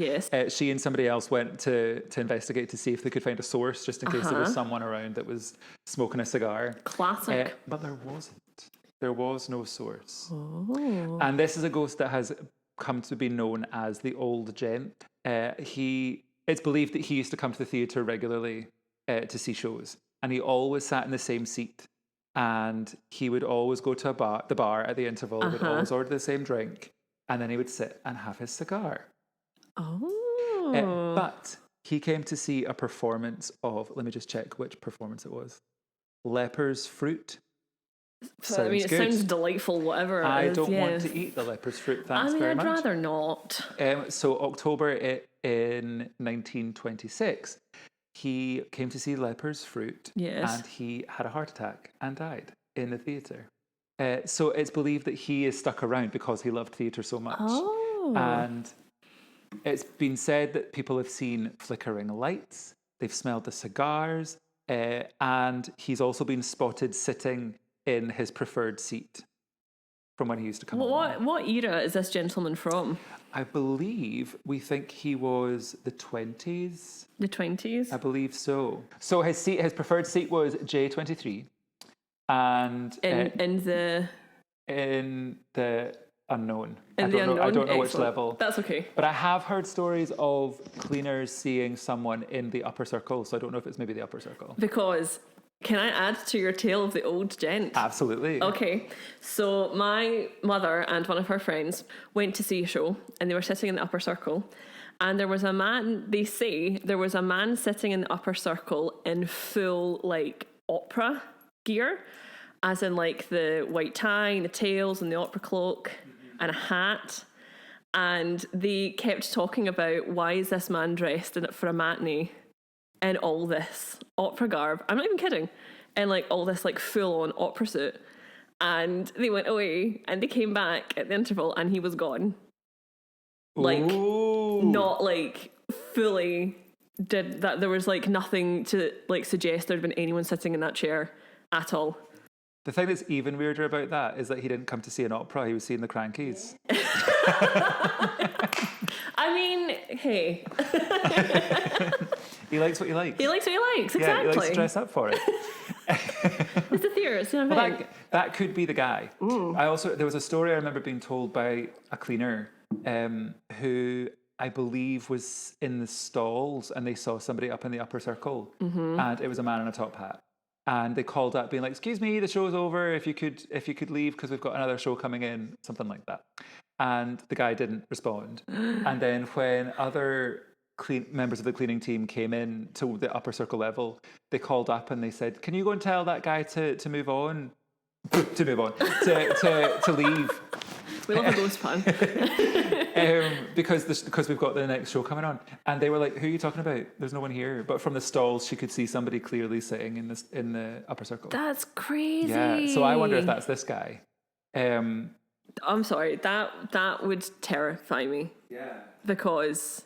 she and somebody else went to investigate to see if they could find a source, just in case there was someone around that was smoking a cigar. Classic. But there wasn't. There was no source. Oh. And this is a ghost that has come to be known as the Old Gent. It's believed that he used to come to the theatre regularly to see shows, and he always sat in the same seat. And he would always go to the bar at the interval, would always order the same drink. And then he would sit and have his cigar. Oh. But he came to see a performance of, let me just check which performance it was. Leper's Fruit. It sounds delightful, whatever it is. I don't want to eat the leper's fruit, thanks very much. I'd rather not. So October in 1926, he came to see Leper's Fruit. Yes. And he had a heart attack and died in the theatre. So it's believed that he is stuck around because he loved theatre so much. Oh. And it's been said that people have seen flickering lights, they've smelled the cigars, and he's also been spotted sitting in his preferred seat from when he used to come along. What era is this gentleman from? I believe we think he was the 20s. The 20s? I believe so. So his preferred seat was J23. And in the unknown. I don't know which level. That's okay. But I have heard stories of cleaners seeing someone in the upper circle, so I don't know if it's maybe the upper circle. Because, can I add to your tale of the old gent? Absolutely. Okay, so my mother and one of her friends went to see a show, and they were sitting in the upper circle, and there was a man, they say, there was a man sitting in the upper circle in full, like, opera gear, as in, like, the white tie and the tails and the opera cloak and a hat. And they kept talking about, why is this man dressed in it for a matinee in all this opera garb? I'm not even kidding. And like all this like full on opera suit. And they went away and they came back at the interval and he was gone. Like, Ooh. not like fully did that. There was like nothing to like suggest there'd been anyone sitting in that chair at all. The thing that's even weirder about that is that he didn't come to see an opera, he was seeing the Crankies. I mean, hey. He likes what he likes. He likes what he likes, exactly. Yeah, he likes to dress up for it. It's the theatre, it's the event. That could be the guy. There was a story I remember being told by a cleaner who I believe was in the stalls and they saw somebody up in the upper circle and it was a man in a top hat. And they called up being like, excuse me, the show's over, if you could leave because we've got another show coming in, something like that. And the guy didn't respond. And then when other members of the cleaning team came in to the upper circle level, they called up and they said, can you go and tell that guy to move on? to leave. We love a ghost pun. because we've got the next show coming on. And they were like, who are you talking about? There's no one here. But from the stalls, she could see somebody clearly sitting in the upper circle. That's crazy. Yeah, so I wonder if that's this guy. I'm sorry, that would terrify me. Yeah. Because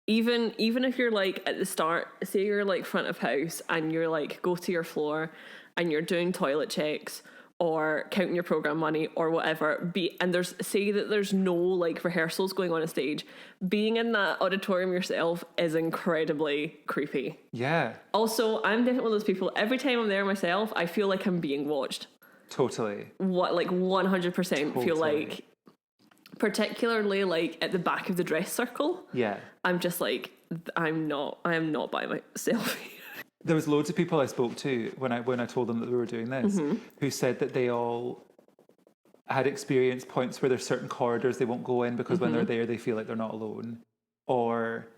even if you're like at the start, say you're like front of house and you're like go to your floor and you're doing toilet checks or counting your program money or whatever, and there's no like rehearsals going on stage, being in that auditorium yourself is incredibly creepy. Yeah. Also, I'm definitely one of those people, every time I'm there myself, I feel like I'm being watched. Totally. What, like 100% Totally. feel like, particularly like at the back of the dress circle. Yeah. I'm just like, I am not by myself. There was loads of people I spoke to when I told them that we were doing this, who said that they all had experienced points where there's certain corridors they won't go in because when they're there they feel like they're not alone, or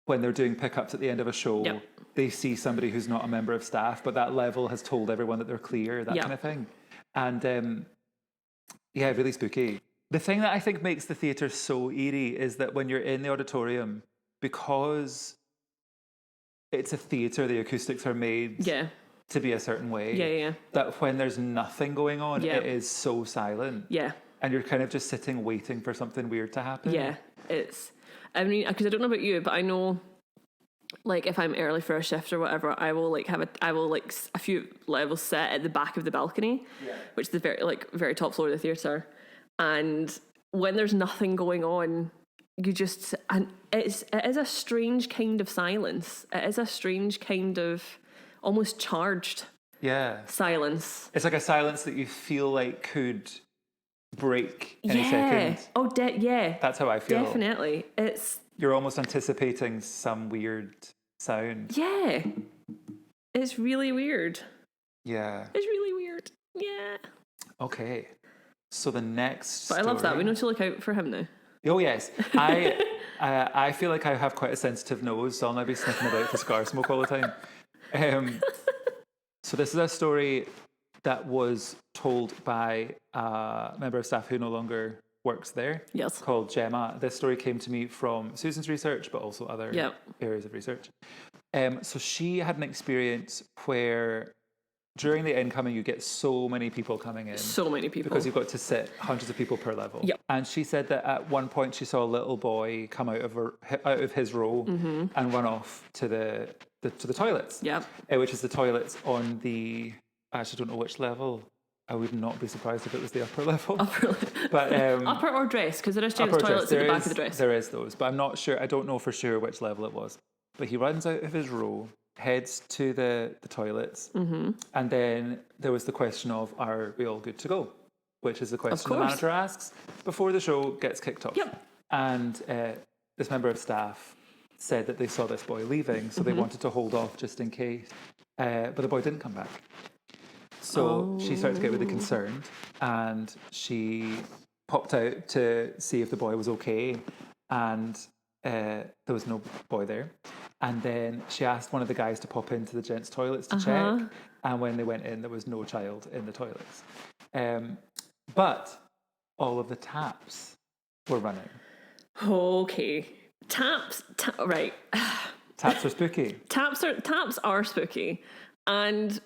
when they're doing pickups at the end of a show, they see somebody who's not a member of staff, but that level has told everyone that they're clear, that kind of thing. And really spooky. The thing that I think makes the theatre so eerie is that when you're in the auditorium, because it's a theatre, the acoustics are made to be a certain way. That when there's nothing going on, it is so silent. Yeah. And you're kind of just sitting waiting for something weird to happen. Yeah, I mean, because I don't know about you, but I know, like, if I'm early for a shift or whatever, I will a few levels sit at the back of the balcony, which is the very top floor of the theatre. And when there's nothing going on, and it is a strange kind of silence. It is a strange kind of almost charged silence. It's like a silence that you feel like could break any second. Oh, that's how I feel. Definitely. You're almost anticipating some weird sound. Yeah. It's really weird. Yeah. It's really weird. Yeah. Okay. So the next But I love that. We know to look out for him now. Oh, yes. I feel like I have quite a sensitive nose, so I'll now be sniffing about for cigar smoke all the time. So this is a story that was told by a member of staff who no longer works there, called Gemma. This story came to me from Susan's research, but also other areas of research. So she had an experience where during the incoming, you get so many people coming in. So many people. Because you've got to sit hundreds of people per level. Yep. And she said that at one point she saw a little boy come out of his row and run off to the toilets. Yep. Which is the toilets on the, I actually don't know which level. I would not be surprised if it was the upper level. But upper or dress, because there is gents toilets at the back of the dress. There is those, but I'm not sure. I don't know for sure which level it was. But he runs out of his row, heads to the toilets, and then there was the question of, are we all good to go? Which is the question the manager asks before the show gets kicked off. Yep. And this member of staff said that they saw this boy leaving, so they wanted to hold off just in case. But the boy didn't come back. So she started to get really concerned, and she popped out to see if the boy was okay, and there was no boy there. And then she asked one of the guys to pop into the gents' toilets to check, and when they went in, there was no child in the toilets. But all of the taps were running. Okay. Taps, right. Taps are spooky. Taps are spooky. And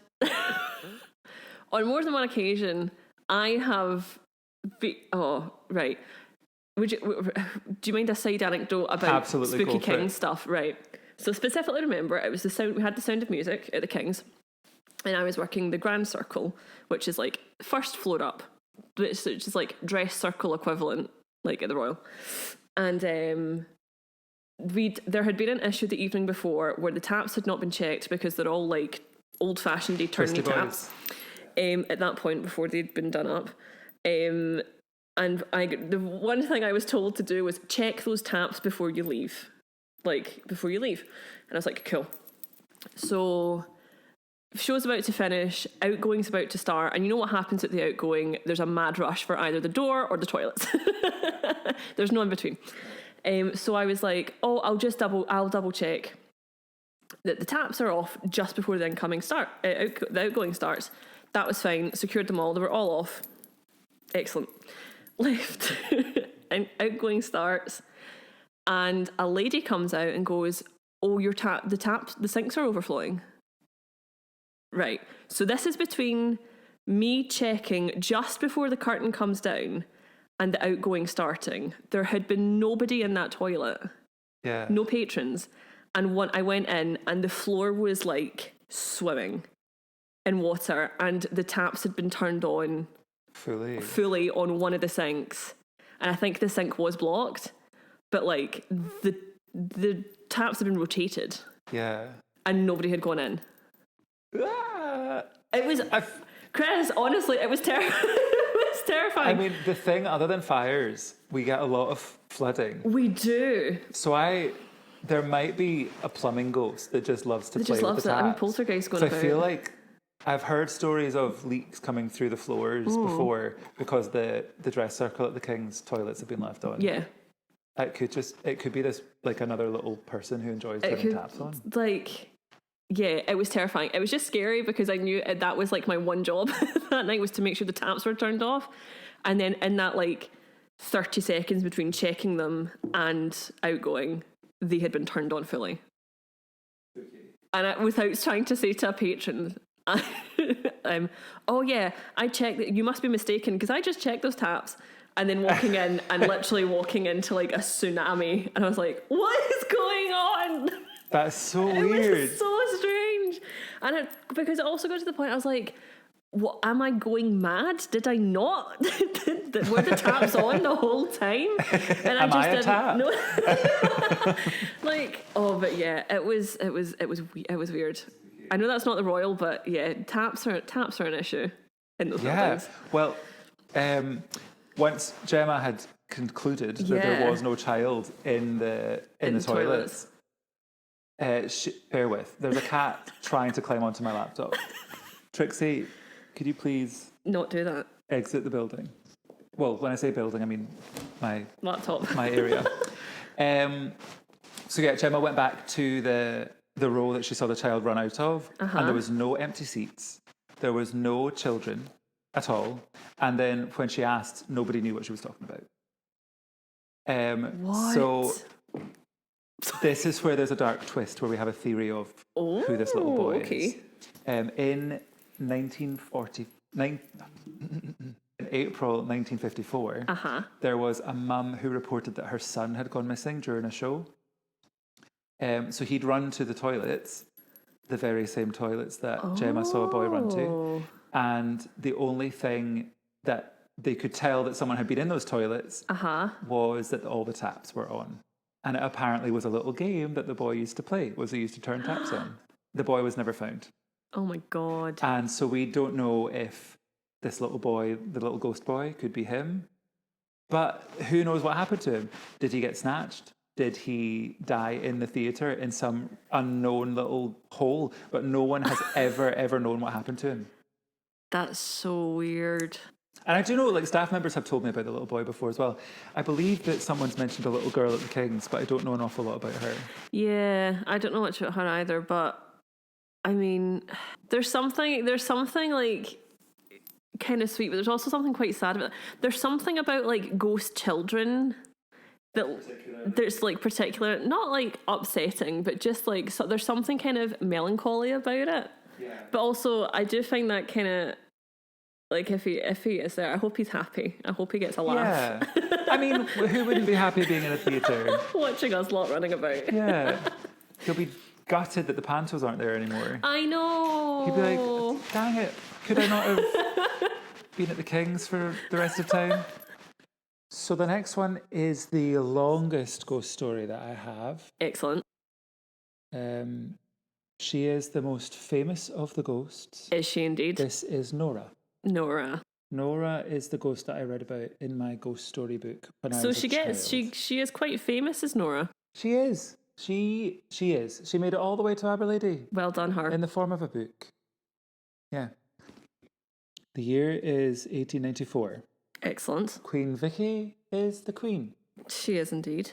on more than one occasion, I have right. Do you mind a side anecdote about Spooky Kings stuff? Right. So specifically remember, it was we had the Sound of Music at the Kings, and I was working the Grand Circle, which is like first floor up, which is like dress circle equivalent, like at the Royal. And there had been an issue the evening before where the taps had not been checked because they're all like old-fashioned eternity taps at that point before they'd been done up. And the one thing I was told to do was check those taps before you leave. And I was like, cool. So show's about to finish, outgoing's about to start, and you know what happens at the outgoing? There's a mad rush for either the door or the toilets. There's no in between. So I was like, I'll double check that the taps are off just before the incoming the outgoing starts. That was fine. Secured them all. They were all off. Excellent. Left. And outgoing starts, and a lady comes out and goes, the sinks are overflowing. Right. So this is between me checking just before the curtain comes down and the outgoing starting. There had been nobody in that toilet. Yeah. No patrons. And I went in and the floor was like swimming in water, and the taps had been turned on fully on one of the sinks. And I think the sink was blocked, but like the taps had been rotated. Yeah. And nobody had gone in. It was Chris, honestly, it was terrifying. It was terrifying. I mean, the thing, other than fires, we get a lot of flooding. We do. So there might be a plumbing ghost that just loves to play with the taps. I mean, poltergeist going about. I feel like I've heard stories of leaks coming through the floors before because the dress circle at the King's toilets have been left on. Yeah. It could be this like another little person who enjoys having taps on. Yeah, it was terrifying. It was just scary because I knew that was like my one job that night was to make sure the taps were turned off. And then in that like 30 seconds between checking them and outgoing, they had been turned on fully. And without trying to say to a patron, oh yeah, I checked, you must be mistaken because I just checked those taps. And then walking in and literally walking into like a tsunami. And I was like, what is going on? That's so weird. It was so strange. And because it also got to the point I was like, what, am I going mad? Did I not? Were the taps on the whole time? And I just didn't know. But yeah, it was weird. I know that's not the Royal, but yeah, taps are an issue in those buildings. Well, once Gemma had concluded that there was no child in the toilets. Bear with. There's a cat trying to climb onto my laptop. Trixie, could you please not do that? Exit the building. Well, when I say building, I mean my laptop, my area. So yeah, Gemma went back to the row that she saw the child run out of, and there was no empty seats. There was no children at all. And then when she asked, nobody knew what she was talking about. What? So this is where there's a dark twist, where we have a theory of who this little boy is. In April 1954, there was a mum who reported that her son had gone missing during a show. So he'd run to the toilets, the very same toilets that Gemma saw a boy run to. And the only thing that they could tell that someone had been in those toilets was that all the taps were on. And it apparently was a little game that the boy used to play, was he used to turn taps on. The boy was never found. Oh my God. And so we don't know if this little boy, the little ghost boy, could be him. But who knows what happened to him? Did he get snatched? Did he die in the theatre in some unknown little hole? But no one has ever known what happened to him. That's so weird. And I do know, like, staff members have told me about the little boy before as well. I believe that someone's mentioned a little girl at the King's, but I don't know an awful lot about her. Yeah, I don't know much about her either, but I mean, there's something like kind of sweet, but there's also something quite sad about it. There's something about like ghost children that there's like particular, not like upsetting, but just like, so there's something kind of melancholy about it. Yeah. But also, I do find that kind of, like, if he is there, I hope he's happy. I hope he gets a laugh. Yeah. I mean, who wouldn't be happy being in a theatre? Watching us lot running about. Yeah. He'll be gutted that the pantos aren't there anymore. I know. He'd be like, dang it, could I not have been at the King's for the rest of time? So the next one is the longest ghost story that I have. Excellent. She is the most famous of the ghosts. Is she indeed? This is Nora. Nora. Nora is the ghost that I read about in my ghost story book when I was a child. She is quite famous as Nora. She is. She is. She made it all the way to Aberlady. Well done, her. In the form of a book. Yeah. The year is 1894. Excellent. Queen Vicky is the queen. She is indeed.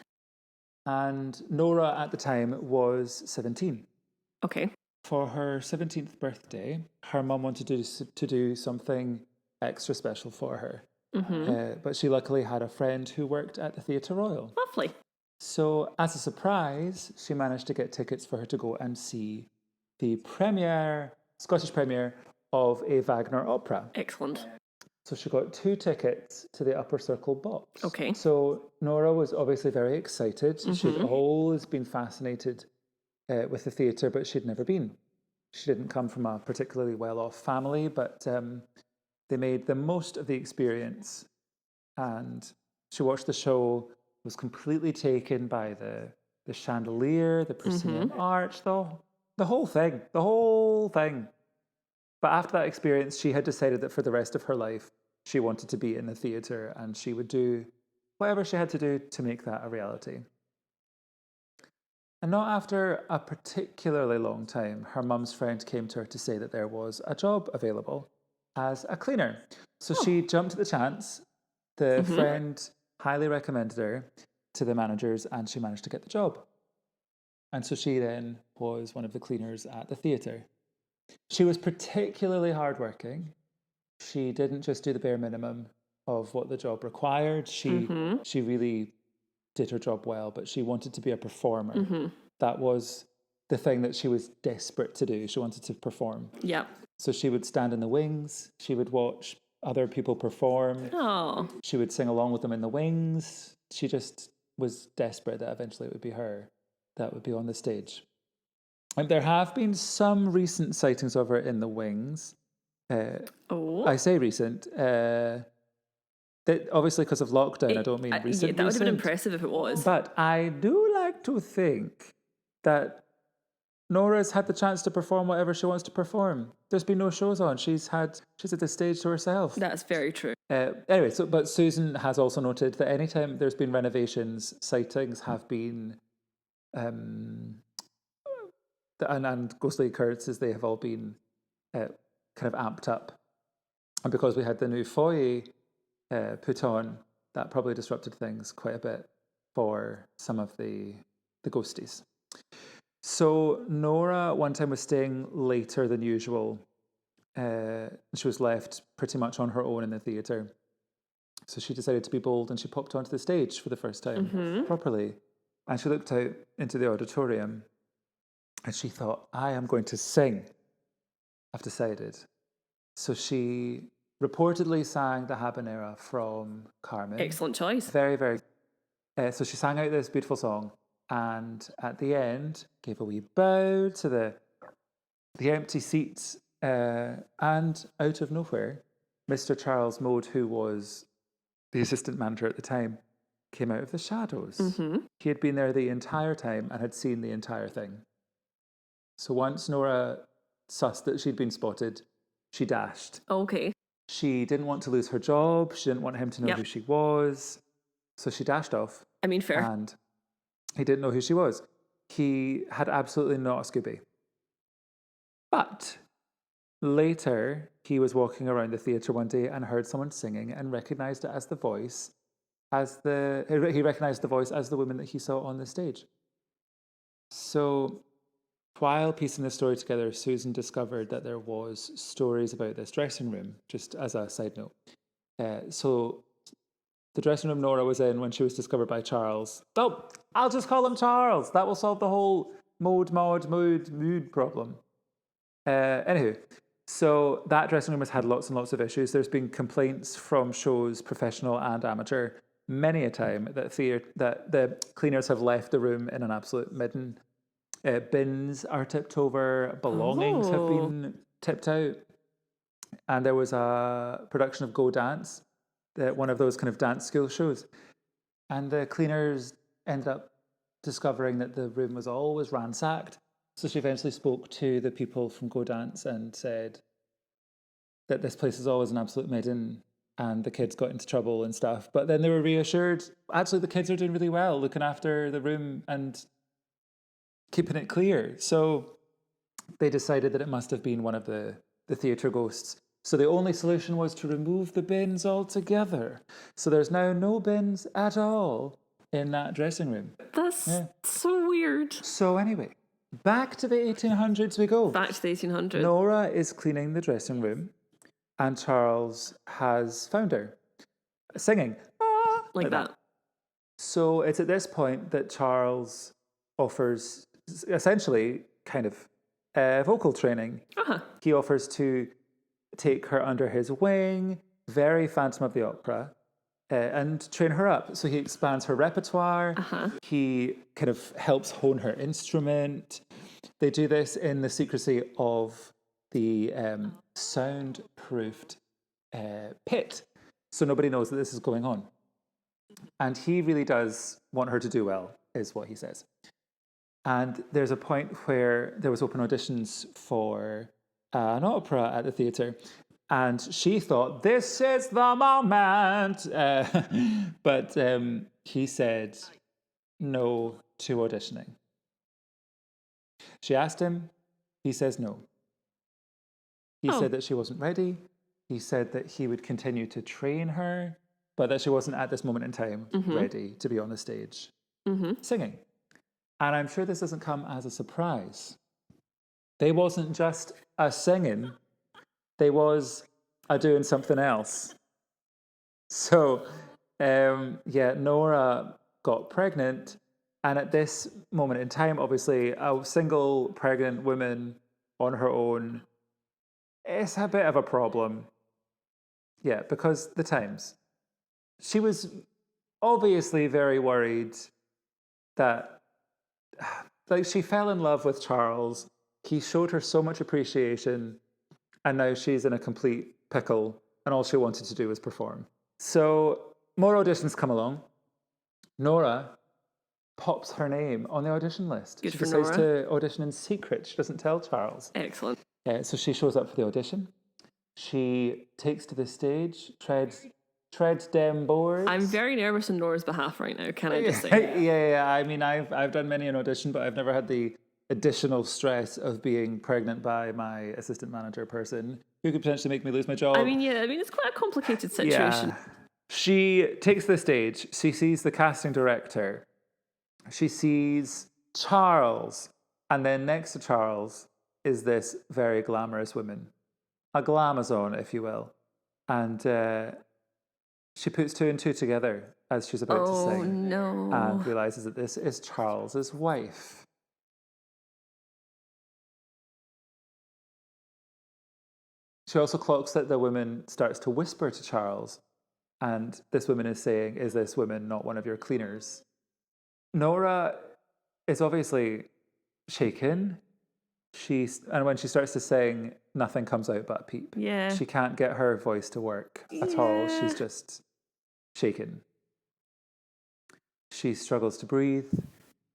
And Nora at the time was 17. Okay. For her 17th birthday, her mum wanted to do something extra special for her. Mm-hmm. But she luckily had a friend who worked at the Theatre Royal. Lovely. So as a surprise, she managed to get tickets for her to go and see the Scottish premiere of a Wagner opera. Excellent. So she got 2 tickets to the upper circle box. Okay. So Nora was obviously very excited. Mm-hmm. She'd always been fascinated with the theatre, but she'd never been. She didn't come from a particularly well-off family, but they made the most of the experience. And she watched the show, was completely taken by the chandelier, the proscenium arch, the whole thing. But after that experience, she had decided that for the rest of her life, she wanted to be in the theatre, and she would do whatever she had to do to make that a reality. And not after a particularly long time, her mum's friend came to her to say that there was a job available as a cleaner. So she jumped at the chance. The friend highly recommended her to the managers, and she managed to get the job. And so she then was one of the cleaners at the theatre. She was particularly hardworking. She didn't just do the bare minimum of what the job required. She really did her job well, but she wanted to be a performer. Mm-hmm. That was the thing that she was desperate to do. She wanted to perform. Yeah. So she would stand in the wings. She would watch other people perform. Oh. She would sing along with them in the wings. She just was desperate that eventually it would be her that would be on the stage. And there have been some recent sightings of her in the wings. I say recent. That obviously because of lockdown, I don't mean recent. Yeah, that would have been impressive if it was. But I do like to think that Nora's had the chance to perform whatever she wants to perform. There's been no shows on. She's at the stage to herself. That's very true. Anyway, but Susan has also noted that anytime there's been renovations, sightings have been, and ghostly occurrences, they have all been kind of amped up. And because we had the new foyer put on, that probably disrupted things quite a bit for some of the ghosties. So Nora one time was staying later than usual. She was left pretty much on her own in the theatre. So she decided to be bold and she popped onto the stage for the first time properly. And she looked out into the auditorium and she thought, I am going to sing. I've decided. So she reportedly sang the habanera from Carmen. Excellent choice. Very, very. So she sang out this beautiful song, and at the end gave a wee bow to the empty seats And out of nowhere, Mr. Charles Mode, who was the assistant manager at the time, came out of the shadows. Mm-hmm. He had been there the entire time and had seen the entire thing. So once Nora sussed that she'd been spotted, she dashed. Okay. She didn't want to lose her job. She didn't want him to know who she was. So she dashed off. I mean, fair. And he didn't know who she was. He had absolutely not a Scooby. But later, he was walking around the theatre one day and heard someone singing and recognised it as the voice, he recognised the voice as the woman that he saw on the stage. So while piecing the story together, Susan discovered that there was stories about this dressing room, just as a side note. So the dressing room Nora was in when she was discovered by Charles. Oh, I'll just call him Charles. That will solve the whole mood problem. Anywho, so that dressing room has had lots and lots of issues. There's been complaints from shows, professional and amateur, many a time that the cleaners have left the room in an absolute midden. Bins are tipped over, belongings have been tipped out. And there was a production of Go Dance, one of those kind of dance school shows. And the cleaners ended up discovering that the room was always ransacked. So she eventually spoke to the people from Go Dance and said that this place is always an absolute midden and the kids got into trouble and stuff. But then they were reassured, actually the kids are doing really well, looking after the room and keeping it clear. So they decided that it must have been one of the theatre ghosts. So the only solution was to remove the bins altogether. So there's now no bins at all in that dressing room. That's so weird. So anyway, back to the 1800s we go. Back to the 1800s. Nora is cleaning the dressing room and Charles has found her singing. Like that. So it's at this point that Charles offers essentially kind of vocal training. He offers to take her under his wing, very Phantom of the Opera, and train her up. So he expands her repertoire. He kind of helps hone her instrument. They do this in the secrecy of the soundproofed pit. So nobody knows that this is going on. And he really does want her to do well, is what he says. And there's a point where there was open auditions for an opera at the theatre. And she thought, this is the moment. But he said no to auditioning. She asked him. He says no. He said that she wasn't ready. He said that he would continue to train her, but that she wasn't at this moment in time ready to be on the stage singing. And I'm sure this doesn't come as a surprise. They wasn't just a singing, they was a doing something else. So, Nora got pregnant, and at this moment in time, obviously, a single pregnant woman on her own, it's a bit of a problem. Yeah, because the times. She was obviously very worried that, like, she fell in love with Charles. He showed her so much appreciation, and now she's in a complete pickle, and all she wanted to do was perform. So more auditions come along. Nora pops her name on the audition list. Good she for decides Nora. to audition in secret. She doesn't tell Charles. Excellent. So she shows up for the audition. She takes to the stage, treads them boards. I'm very nervous on Nora's behalf right now, can I just say? Yeah. I mean, I've done many an audition, but I've never had the additional stress of being pregnant by my assistant manager person who could potentially make me lose my job. I mean, it's quite a complicated situation. Yeah. She takes the stage. She sees the casting director. She sees Charles. And then next to Charles is this very glamorous woman. A glamazon, if you will. And she puts two and two together as she's about to sing. Oh, no. And realises that this is Charles's wife. She also clocks that the woman starts to whisper to Charles. And this woman is saying, is this woman not one of your cleaners? Nora is obviously shaken. And when she starts to sing, nothing comes out but a peep. Yeah. She can't get her voice to work at all. She's just shaken. She struggles to breathe.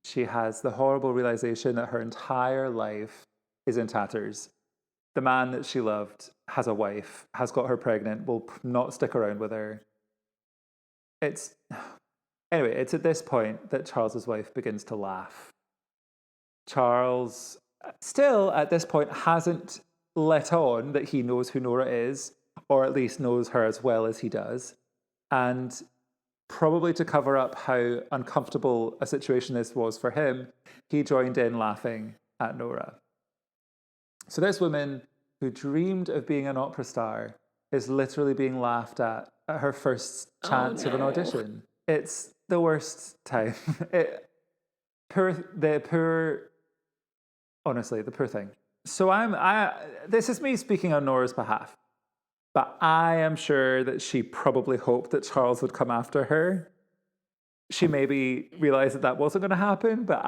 She has the horrible realization that her entire life is in tatters. The man that she loved has a wife, has got her pregnant, will not stick around with her. Anyway, it's at this point that Charles's wife begins to laugh. Charles still at this point hasn't let on that he knows who Nora is, or at least knows her as well as he does. And probably to cover up how uncomfortable a situation this was for him, he joined in laughing at Nora. So this woman who dreamed of being an opera star is literally being laughed at her first chance of an audition. It's the worst time. Honestly, the poor thing. So this is me speaking on Nora's behalf, but I am sure that she probably hoped that Charles would come after her. She maybe realized that wasn't going to happen, but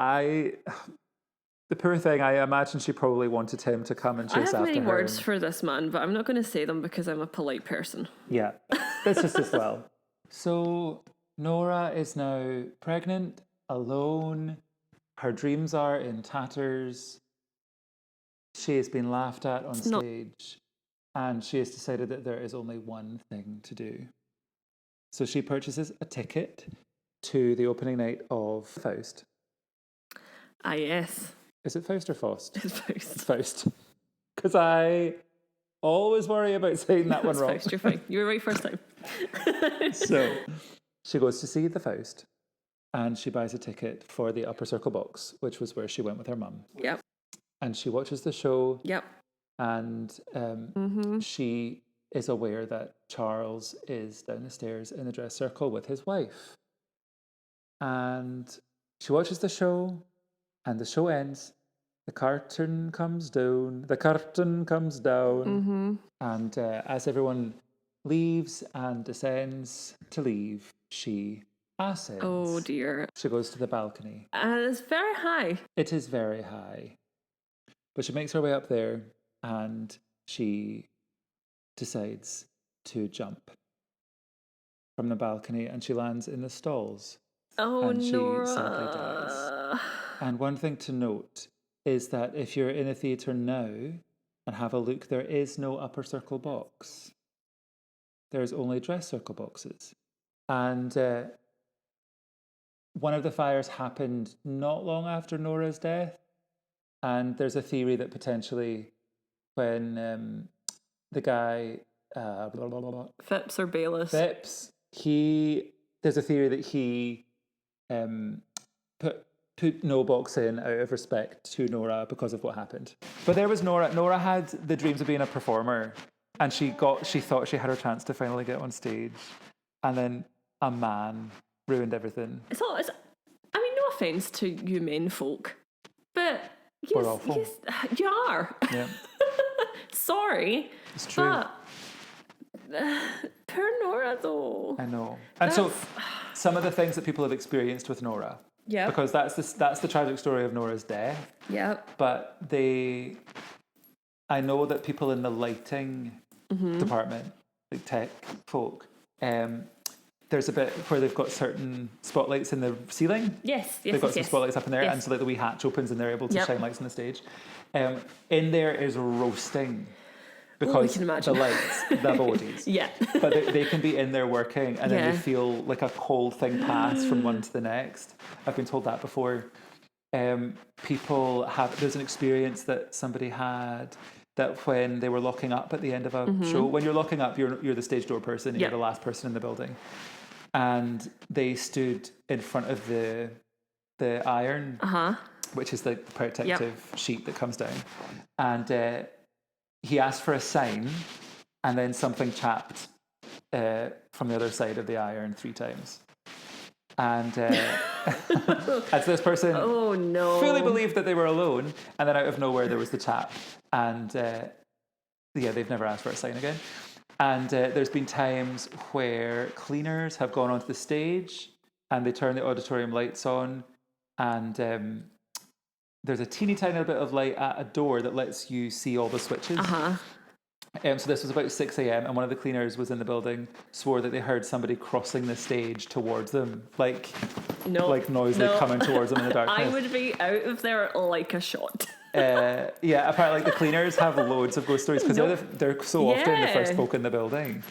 the poor thing, I imagine she probably wanted him to come and chase after her. I have many words for this man, but I'm not going to say them because I'm a polite person. Yeah, that's just as well. So Nora is now pregnant, alone. Her dreams are in tatters. She has been laughed at on stage. And she has decided that there is only one thing to do. So she purchases a ticket to the opening night of Faust. Ah, yes. Is it Faust or Faust? It's Faust. It's Faust. Because I always worry about saying that one wrong. Faust, you're fine. You were right first time. So she goes to see the Faust and she buys a ticket for the upper circle box, which was where she went with her mum. Yep. And she watches the show. Yep. And she is aware that Charles is down the stairs in the dress circle with his wife. And she watches the show, and the show ends. The curtain comes down. And as everyone leaves and descends to leave, she ascends. Oh, dear. She goes to the balcony. And it's very high. It is very high. But she makes her way up there. And she decides to jump from the balcony and she lands in the stalls. Oh, and Nora. She sadly dies. And one thing to note is that if you're in a theatre now and have a look, there is no upper circle box. There's only dress circle boxes. And one of the fires happened not long after Nora's death. And there's a theory that potentially when the guy Phipps or Bayless. Phipps, there's a theory that he put no box in out of respect to Nora because of what happened. But there was Nora. Nora had the dreams of being a performer, and she thought she had her chance to finally get on stage, and then a man ruined everything. I mean, no offence to you men folk, but we're awful. You are. Yeah. Sorry. It's true. But poor Nora, though. I know. And so some of the things that people have experienced with Nora. Yeah. Because that's the tragic story of Nora's death. Yeah. But I know that people in the lighting department, like tech folk, there's a bit where they've got certain spotlights in the ceiling. Yes. They've got some spotlights up in there, and so like the wee hatch opens and they're able to shine lights on the stage. In there is roasting because the lights, the bodies. Yeah. But they can be in there working and then you feel like a cold thing pass from one to the next. I've been told that before. There's an experience that somebody had that when they were locking up at the end of a show, when you're locking up, you're the stage door person and you're the last person in the building. And they stood in front of the iron, which is the protective sheet that comes down. And he asked for a sign, and then something chapped from the other side of the iron 3 times. And as this person fully believed that they were alone, and then out of nowhere there was the chap. And they've never asked for a sign again. And there's been times where cleaners have gone onto the stage and they turn the auditorium lights on, and there's a teeny tiny bit of light at a door that lets you see all the switches. So this was about 6 a.m. and one of the cleaners was in the building, swore that they heard somebody crossing the stage towards them, like noisily coming towards them in the darkness. I would be out of there like a shot. Yeah, apparently the cleaners have loads of ghost stories because they're so often the first folk in the building.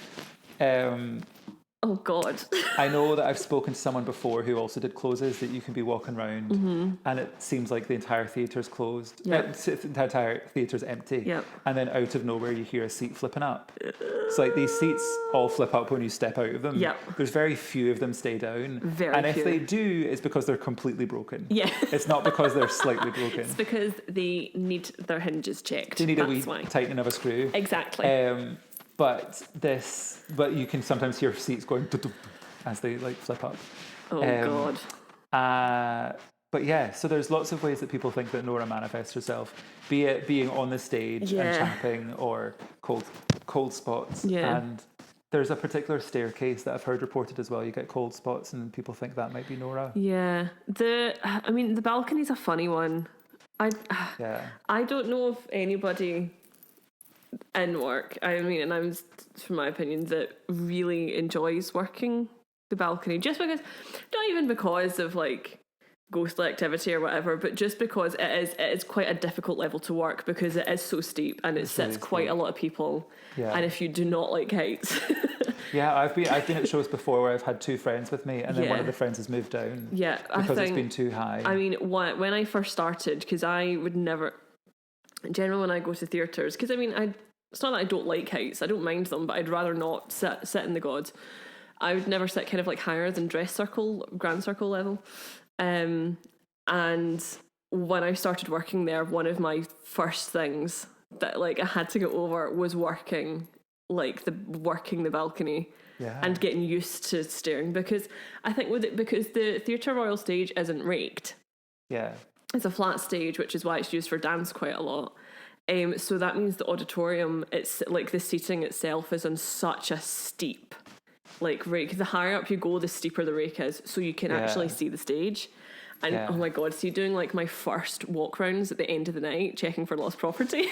Oh God. I know that I've spoken to someone before who also did closes that you can be walking around and it seems like the entire theatre's closed. The entire theatre's empty. Yep. And then out of nowhere you hear a seat flipping up. It's like these seats all flip up when you step out of them. Yep. There's very few of them stay down. And if they do, it's because they're completely broken. Yeah. It's not because they're slightly broken. It's because they need their hinges checked. They need a wee tightening of a screw. Exactly. But you can sometimes hear seats going as they like flip up. Oh God. But yeah, so there's lots of ways that people think that Nora manifests herself, be it being on the stage and chapping or cold spots. Yeah. And there's a particular staircase that I've heard reported as well. You get cold spots and people think that might be Nora. Yeah. The balcony's a funny one. I don't know if anybody in work, and I'm from my opinion, that really enjoys working the balcony, just because, not even because of like ghostly activity or whatever, but just because it is quite a difficult level to work because it is so steep and it sits quite a lot of people. Yeah. And if you do not like heights. Yeah, I've been at shows before where I've had two friends with me and then one of the friends has moved down. Yeah, because it's been too high. I mean, when I first started, because I would never, in general, when I go to theatres, because it's not that I don't like heights, I don't mind them, but I'd rather not sit in the gods. I would never sit kind of like higher than grand circle level. And when I started working there, one of my first things that like I had to get over was working the balcony and getting used to staring, because I think because the Theatre Royal stage isn't raked. Yeah. It's a flat stage, which is why it's used for dance quite a lot. So that means the auditorium, it's like the seating itself is on such a steep rake. The higher up you go, the steeper the rake is, so you can actually see the stage. And oh my God, so doing like my first walk rounds at the end of the night, checking for lost property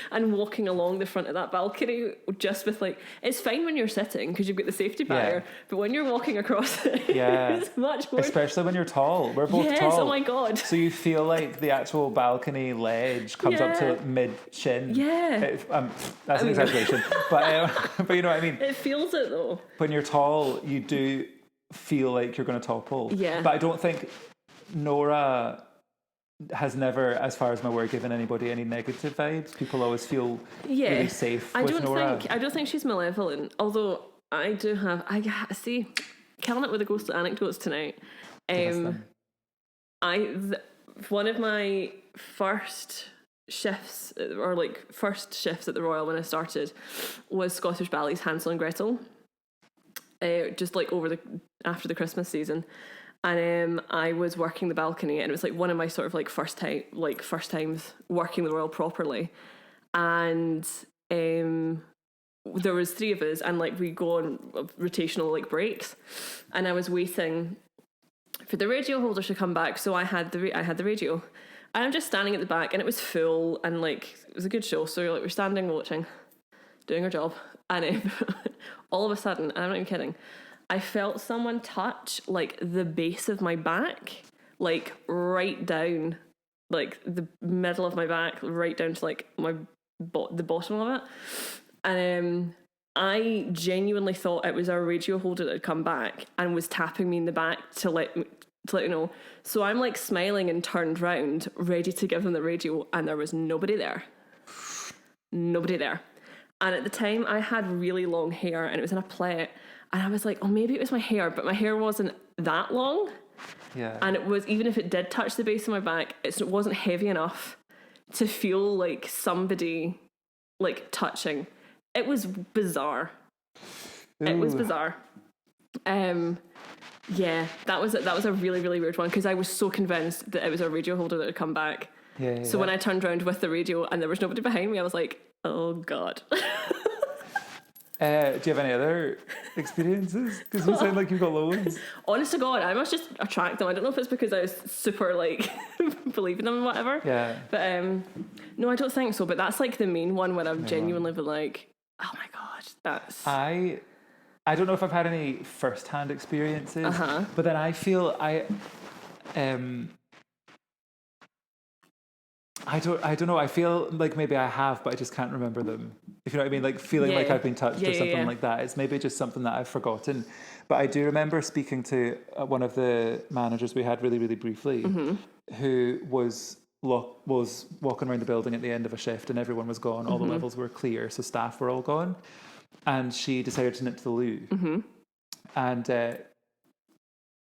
and walking along the front of that balcony just with it's fine when you're sitting because you've got the safety barrier, but when you're walking across it, it's much more. Especially when you're tall. We're both tall. Oh my God. So you feel like the actual balcony ledge comes up to mid-shin. Yeah. That's an exaggeration. But you know what I mean? It feels it though. When you're tall, you do feel like you're going to topple. Yeah. But I don't think Nora has never, as far as my work, given anybody any negative vibes. People always feel really safe with Nora. I don't think she's malevolent, although I do have, killing it with the ghost anecdotes tonight. One of my first shifts at the Royal when I started was Scottish Ballet's Hansel and Gretel, just after the Christmas season. And I was working the balcony, and it was one of my sort of first times working the Royal properly. And there was three of us, and we go on rotational breaks. And I was waiting for the radio holders to come back, so I had the radio. And I'm just standing at the back, and it was full, and it was a good show. So we're standing watching, doing our job, and all of a sudden, and I'm not even kidding, I felt someone touch the base of my back, right down, the middle of my back, right down to the bottom of it. And I genuinely thought it was our radio holder that had come back and was tapping me in the back to let you know. So I'm smiling and turned round, ready to give them the radio, and there was nobody there. Nobody there. And at the time I had really long hair and it was in a plait. And I was like, oh, maybe it was my hair, but my hair wasn't that long. Yeah. And it was, even if it did touch the base of my back, it wasn't heavy enough to feel like somebody touching. It was bizarre. Ooh. It was bizarre. Yeah, that was a really, really weird one because I was so convinced that it was a radio holder that had come back. Yeah. So when I turned around with the radio and there was nobody behind me, I was like, oh God. Do you have any other experiences? Because you sound like you've got loads. Honest to God, I must just attract them. I don't know if it's because I was super like believing them and whatever. Yeah. But no, I don't think so. But that's like the main one where I've genuinely been like, oh my God, that's. I don't know if I've had any first-hand experiences, but then I feel I don't know. I feel like maybe I have, but I just can't remember them. If you know what I mean, like feeling like I've been touched or something like that. It's maybe just something that I've forgotten. But I do remember speaking to one of the managers we had really, really briefly, who was walking around the building at the end of a shift, and everyone was gone. All the levels were clear, so staff were all gone, and she decided to nip to the loo, and.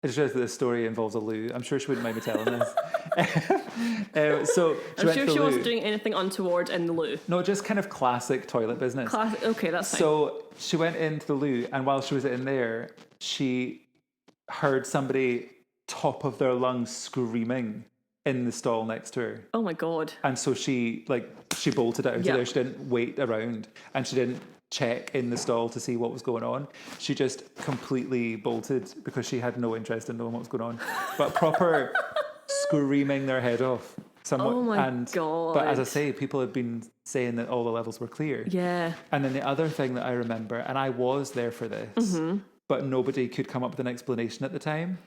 I just realised that this story involves a loo. I'm sure she wouldn't mind me telling this. So I'm sure she wasn't doing anything untoward in the loo. No, just kind of classic toilet business. Okay, that's fine. So she went into the loo, and while she was in there, she heard somebody top of their lungs screaming in the stall next to her. Oh my God. And so she bolted out of there. She didn't wait around, and she didn't check in the stall to see what was going on. She just completely bolted because she had no interest in knowing what was going on. But proper screaming their head off. Somewhat. Oh my God. But as I say, people had been saying that all the levels were clear. Yeah. And then the other thing that I remember, and I was there for this, but nobody could come up with an explanation at the time.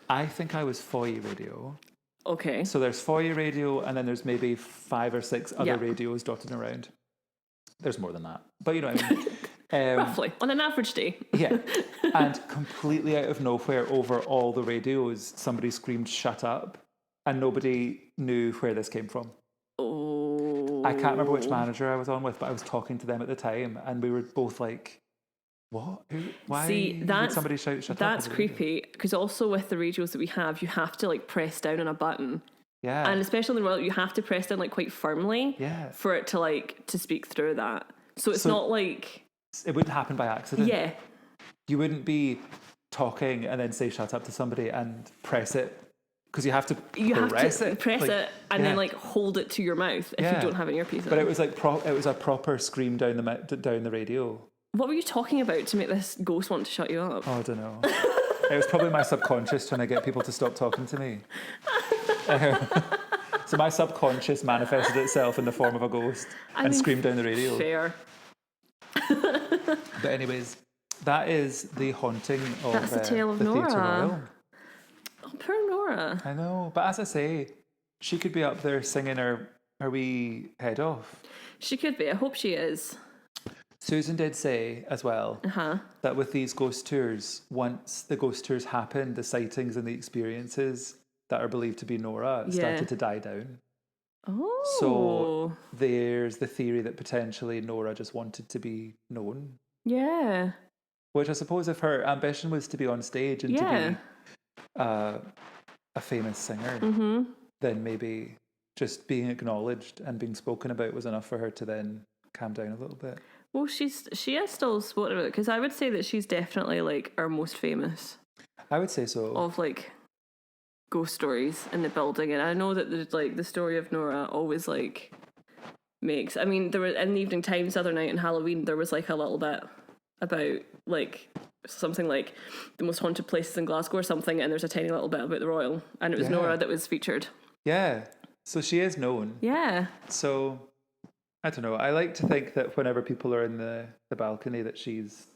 I think I was foyer radio. Okay. So there's foyer radio, and then there's maybe 5 or 6 other radios dotted around. There's more than that, but you know what I mean. Roughly, on an average day. Yeah. And completely out of nowhere, over all the radios, somebody screamed, "Shut up," and nobody knew where this came from. Oh. I can't remember which manager I was on with, but I was talking to them at the time, and we were both like, what? Why would somebody shout, "Shut up"? That's creepy, because also with the radios that we have, you have to like press down on a button. Yeah. And especially in the Royal, you have to press down like quite firmly for it to speak through that. So it's not like... It wouldn't happen by accident. Yeah. You wouldn't be talking and then say "shut up" to somebody and press it, because you have to press it and then like hold it to your mouth if you don't have an earpiece in. But it was like it was a proper scream down the radio. What were you talking about to make this ghost want to shut you up? Oh, I don't know. It was probably my subconscious trying to get people to stop talking to me. So my subconscious manifested itself in the form of a ghost and screamed down the radio. Fair. But anyways, that is the haunting of That's the tale of the Nora. Theatre Royal. Oh, poor Nora. I know, but as I say, she could be up there singing her wee head off. She could be. I hope she is. Susan did say as well that with these ghost tours, once the ghost tours happened, the sightings and the experiences that are believed to be Nora started to die down. Oh. So there's the theory that potentially Nora just wanted to be known. Yeah. Which I suppose if her ambition was to be on stage and to be a famous singer, then maybe just being acknowledged and being spoken about was enough for her to then calm down a little bit. Well, she is still spoken about, because I would say that she's definitely like our most famous. I would say so. Of like ghost stories in the building, and I know that there's like the story of Nora always like makes. I mean, there were in the Evening Times the other night on Halloween, there was like a little bit about like something like the most haunted places in Glasgow or something, and there's a tiny little bit about the Royal, and it was Nora that was featured. Yeah. So she is known. Yeah. So I don't know. I like to think that whenever people are in the balcony that she's...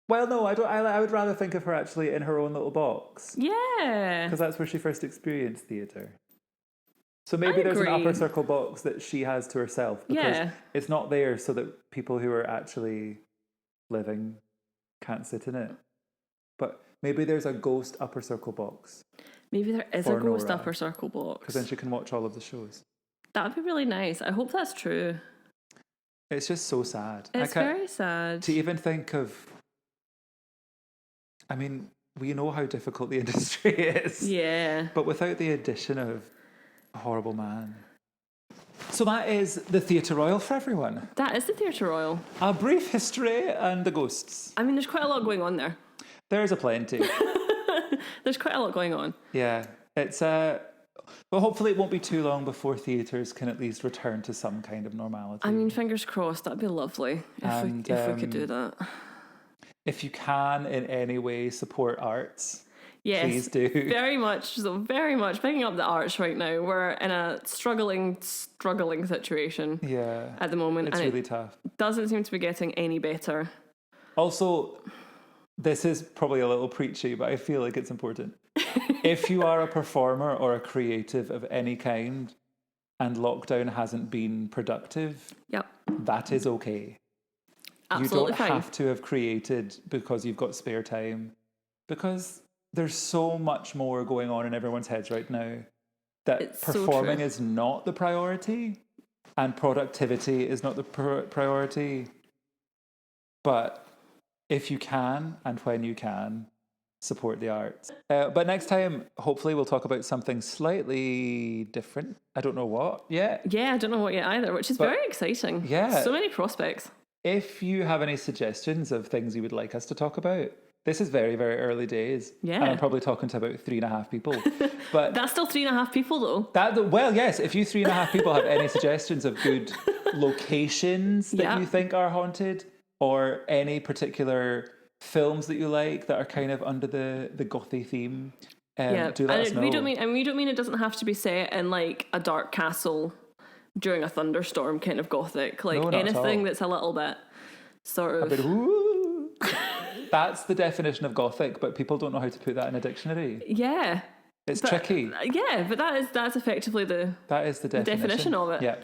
Well, no, I don't. I would rather think of her actually in her own little box. Yeah. Because that's where she first experienced theatre. So maybe there's an upper circle box that she has to herself. Because it's not there so that people who are actually living can't sit in it. But maybe there's a ghost upper circle box. Maybe there is a ghost upper circle box. Because then she can watch all of the shows. That would be really nice. I hope that's true. It's just so sad. It's very sad. To even think of... I mean, we know how difficult the industry is. Yeah. But without the addition of a horrible man. So that is the Theatre Royal for everyone. That is the Theatre Royal. A brief history and the ghosts. I mean, there's quite a lot going on there. There's a plenty. There's quite a lot going on. Yeah. It's But hopefully it won't be too long before theatres can at least return to some kind of normality. I mean, fingers crossed. That'd be lovely if we could do that. If you can in any way support arts, yes, please do. Very much picking up the arts right now. We're in a struggling situation. Yeah, at the moment, it's and really tough. Doesn't seem to be getting any better. Also, this is probably a little preachy, but I feel like it's important. If you are a performer or a creative of any kind and lockdown hasn't been productive, yep, that is okay. Absolutely you don't have to have created because you've got spare time, because there's so much more going on in everyone's heads right now that it's performing so is not the priority and productivity is not the priority. But if you can and when you can, support the arts. But next time, hopefully we'll talk about something slightly different. I don't know what yet. Yeah, I don't know what yet either, which is very exciting. Yeah. So many prospects. If you have any suggestions of things you would like us to talk about, this is very, very early days. Yeah. And I'm probably talking to about 3.5 people. But that's still 3.5 people though. Well, yes, if you 3.5 people have any suggestions of good locations that you think are haunted, or any particular films that you like that are kind of under the gothy theme, do let us know. We don't mean it doesn't have to be set in like a dark castle during a thunderstorm kind of gothic. Like anything that's a little bit sort of... Ooh. That's the definition of gothic, but people don't know how to put that in a dictionary. Yeah. It's tricky. Yeah, but that's effectively the definition of it. Yeah.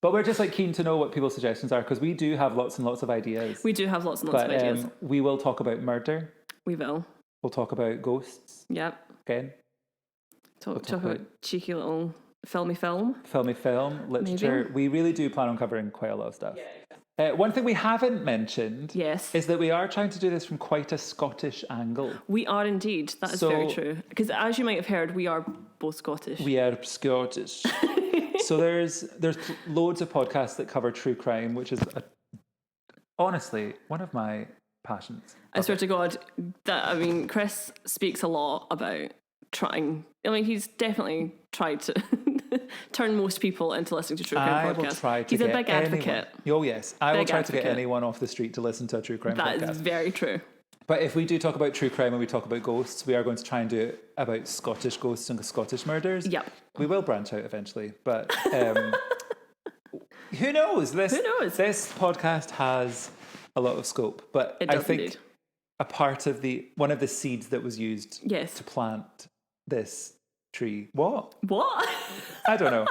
But we're just like keen to know what people's suggestions are, because we do have lots and lots of ideas. We do have lots and lots of ideas. We will talk about murder. We will. We'll talk about ghosts. Yep. Again. Talk about cheeky little filmy film, literature. Maybe. We really do plan on covering quite a lot of stuff. Yeah. One thing we haven't mentioned is that we are trying to do this from quite a Scottish angle. We are indeed. That is very true. Because as you might have heard, we are both Scottish. We are Scottish. So there's loads of podcasts that cover true crime, which is honestly one of my passions. I swear to God, Chris speaks a lot about trying. I mean, he's definitely tried to turn most people into listening to true crime podcasts. He's a big advocate. Oh yes, I will try to get anyone off the street to listen to a true crime podcast. That is very true. But if we do talk about true crime and we talk about ghosts, we are going to try and do it about Scottish ghosts and Scottish murders. Yep. We will branch out eventually, but who knows? This podcast has a lot of scope, but I think indeed. a part of one of the seeds that was used to plant this tree. What? I don't know.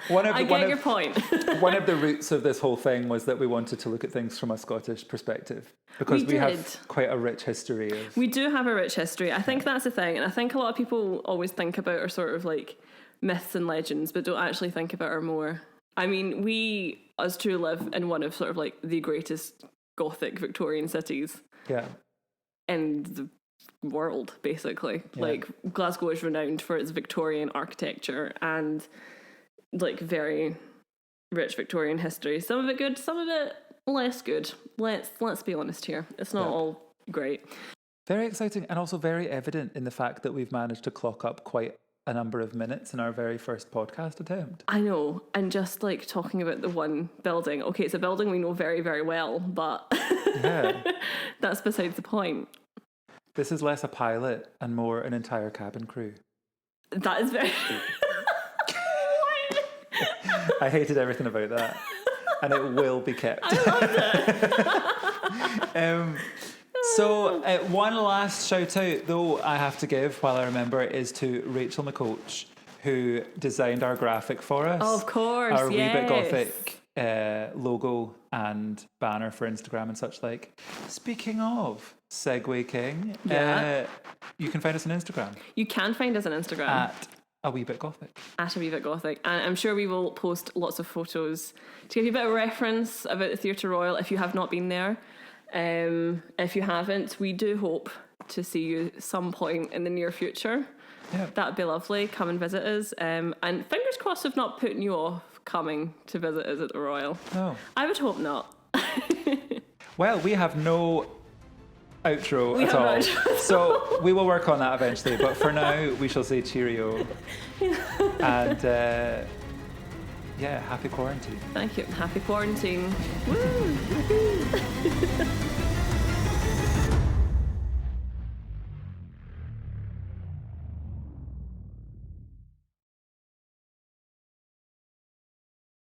I get your point. One of the roots of this whole thing was that we wanted to look at things from a Scottish perspective, because we have quite a rich history. We do have a rich history. I think that's the thing, and I think a lot of people always think about our sort of like myths and legends, but don't actually think about our more. I mean, us two live in one of sort of like the greatest Gothic Victorian cities. Yeah. In the world, basically. Yeah. Like, Glasgow is renowned for its Victorian architecture and like very rich Victorian history. Some of it good, some of it less good. Let's be honest here. It's not all great. Very exciting, and also very evident in the fact that we've managed to clock up quite a number of minutes in our very first podcast attempt. I know, and just like talking about the one building. Okay, it's a building we know very, very well, but that's besides the point. This is less a pilot and more an entire cabin crew. That is very... I hated everything about that. And it will be kept. I loved it. So one last shout out, though, I have to give while I remember, is to Rachel McCoach, who designed our graphic for us. Oh, of course, Our Wee Bit Gothic logo and banner for Instagram and such like. Speaking of Segway King, you can find us on Instagram. You can find us on Instagram. At A Wee Bit Gothic. At A Wee Bit Gothic. And I'm sure we will post lots of photos to give you a bit of reference about the Theatre Royal if you have not been there. If you haven't, we do hope to see you some point in the near future. Yeah. That'd be lovely. Come and visit us. And fingers crossed of not putting you off coming to visit us at the Royal. No. I would hope not. Well, we have no outro We at have no all. outro. So we will work on that eventually. But for now, we shall say cheerio. And happy quarantine. Thank you. Happy quarantine. Woo!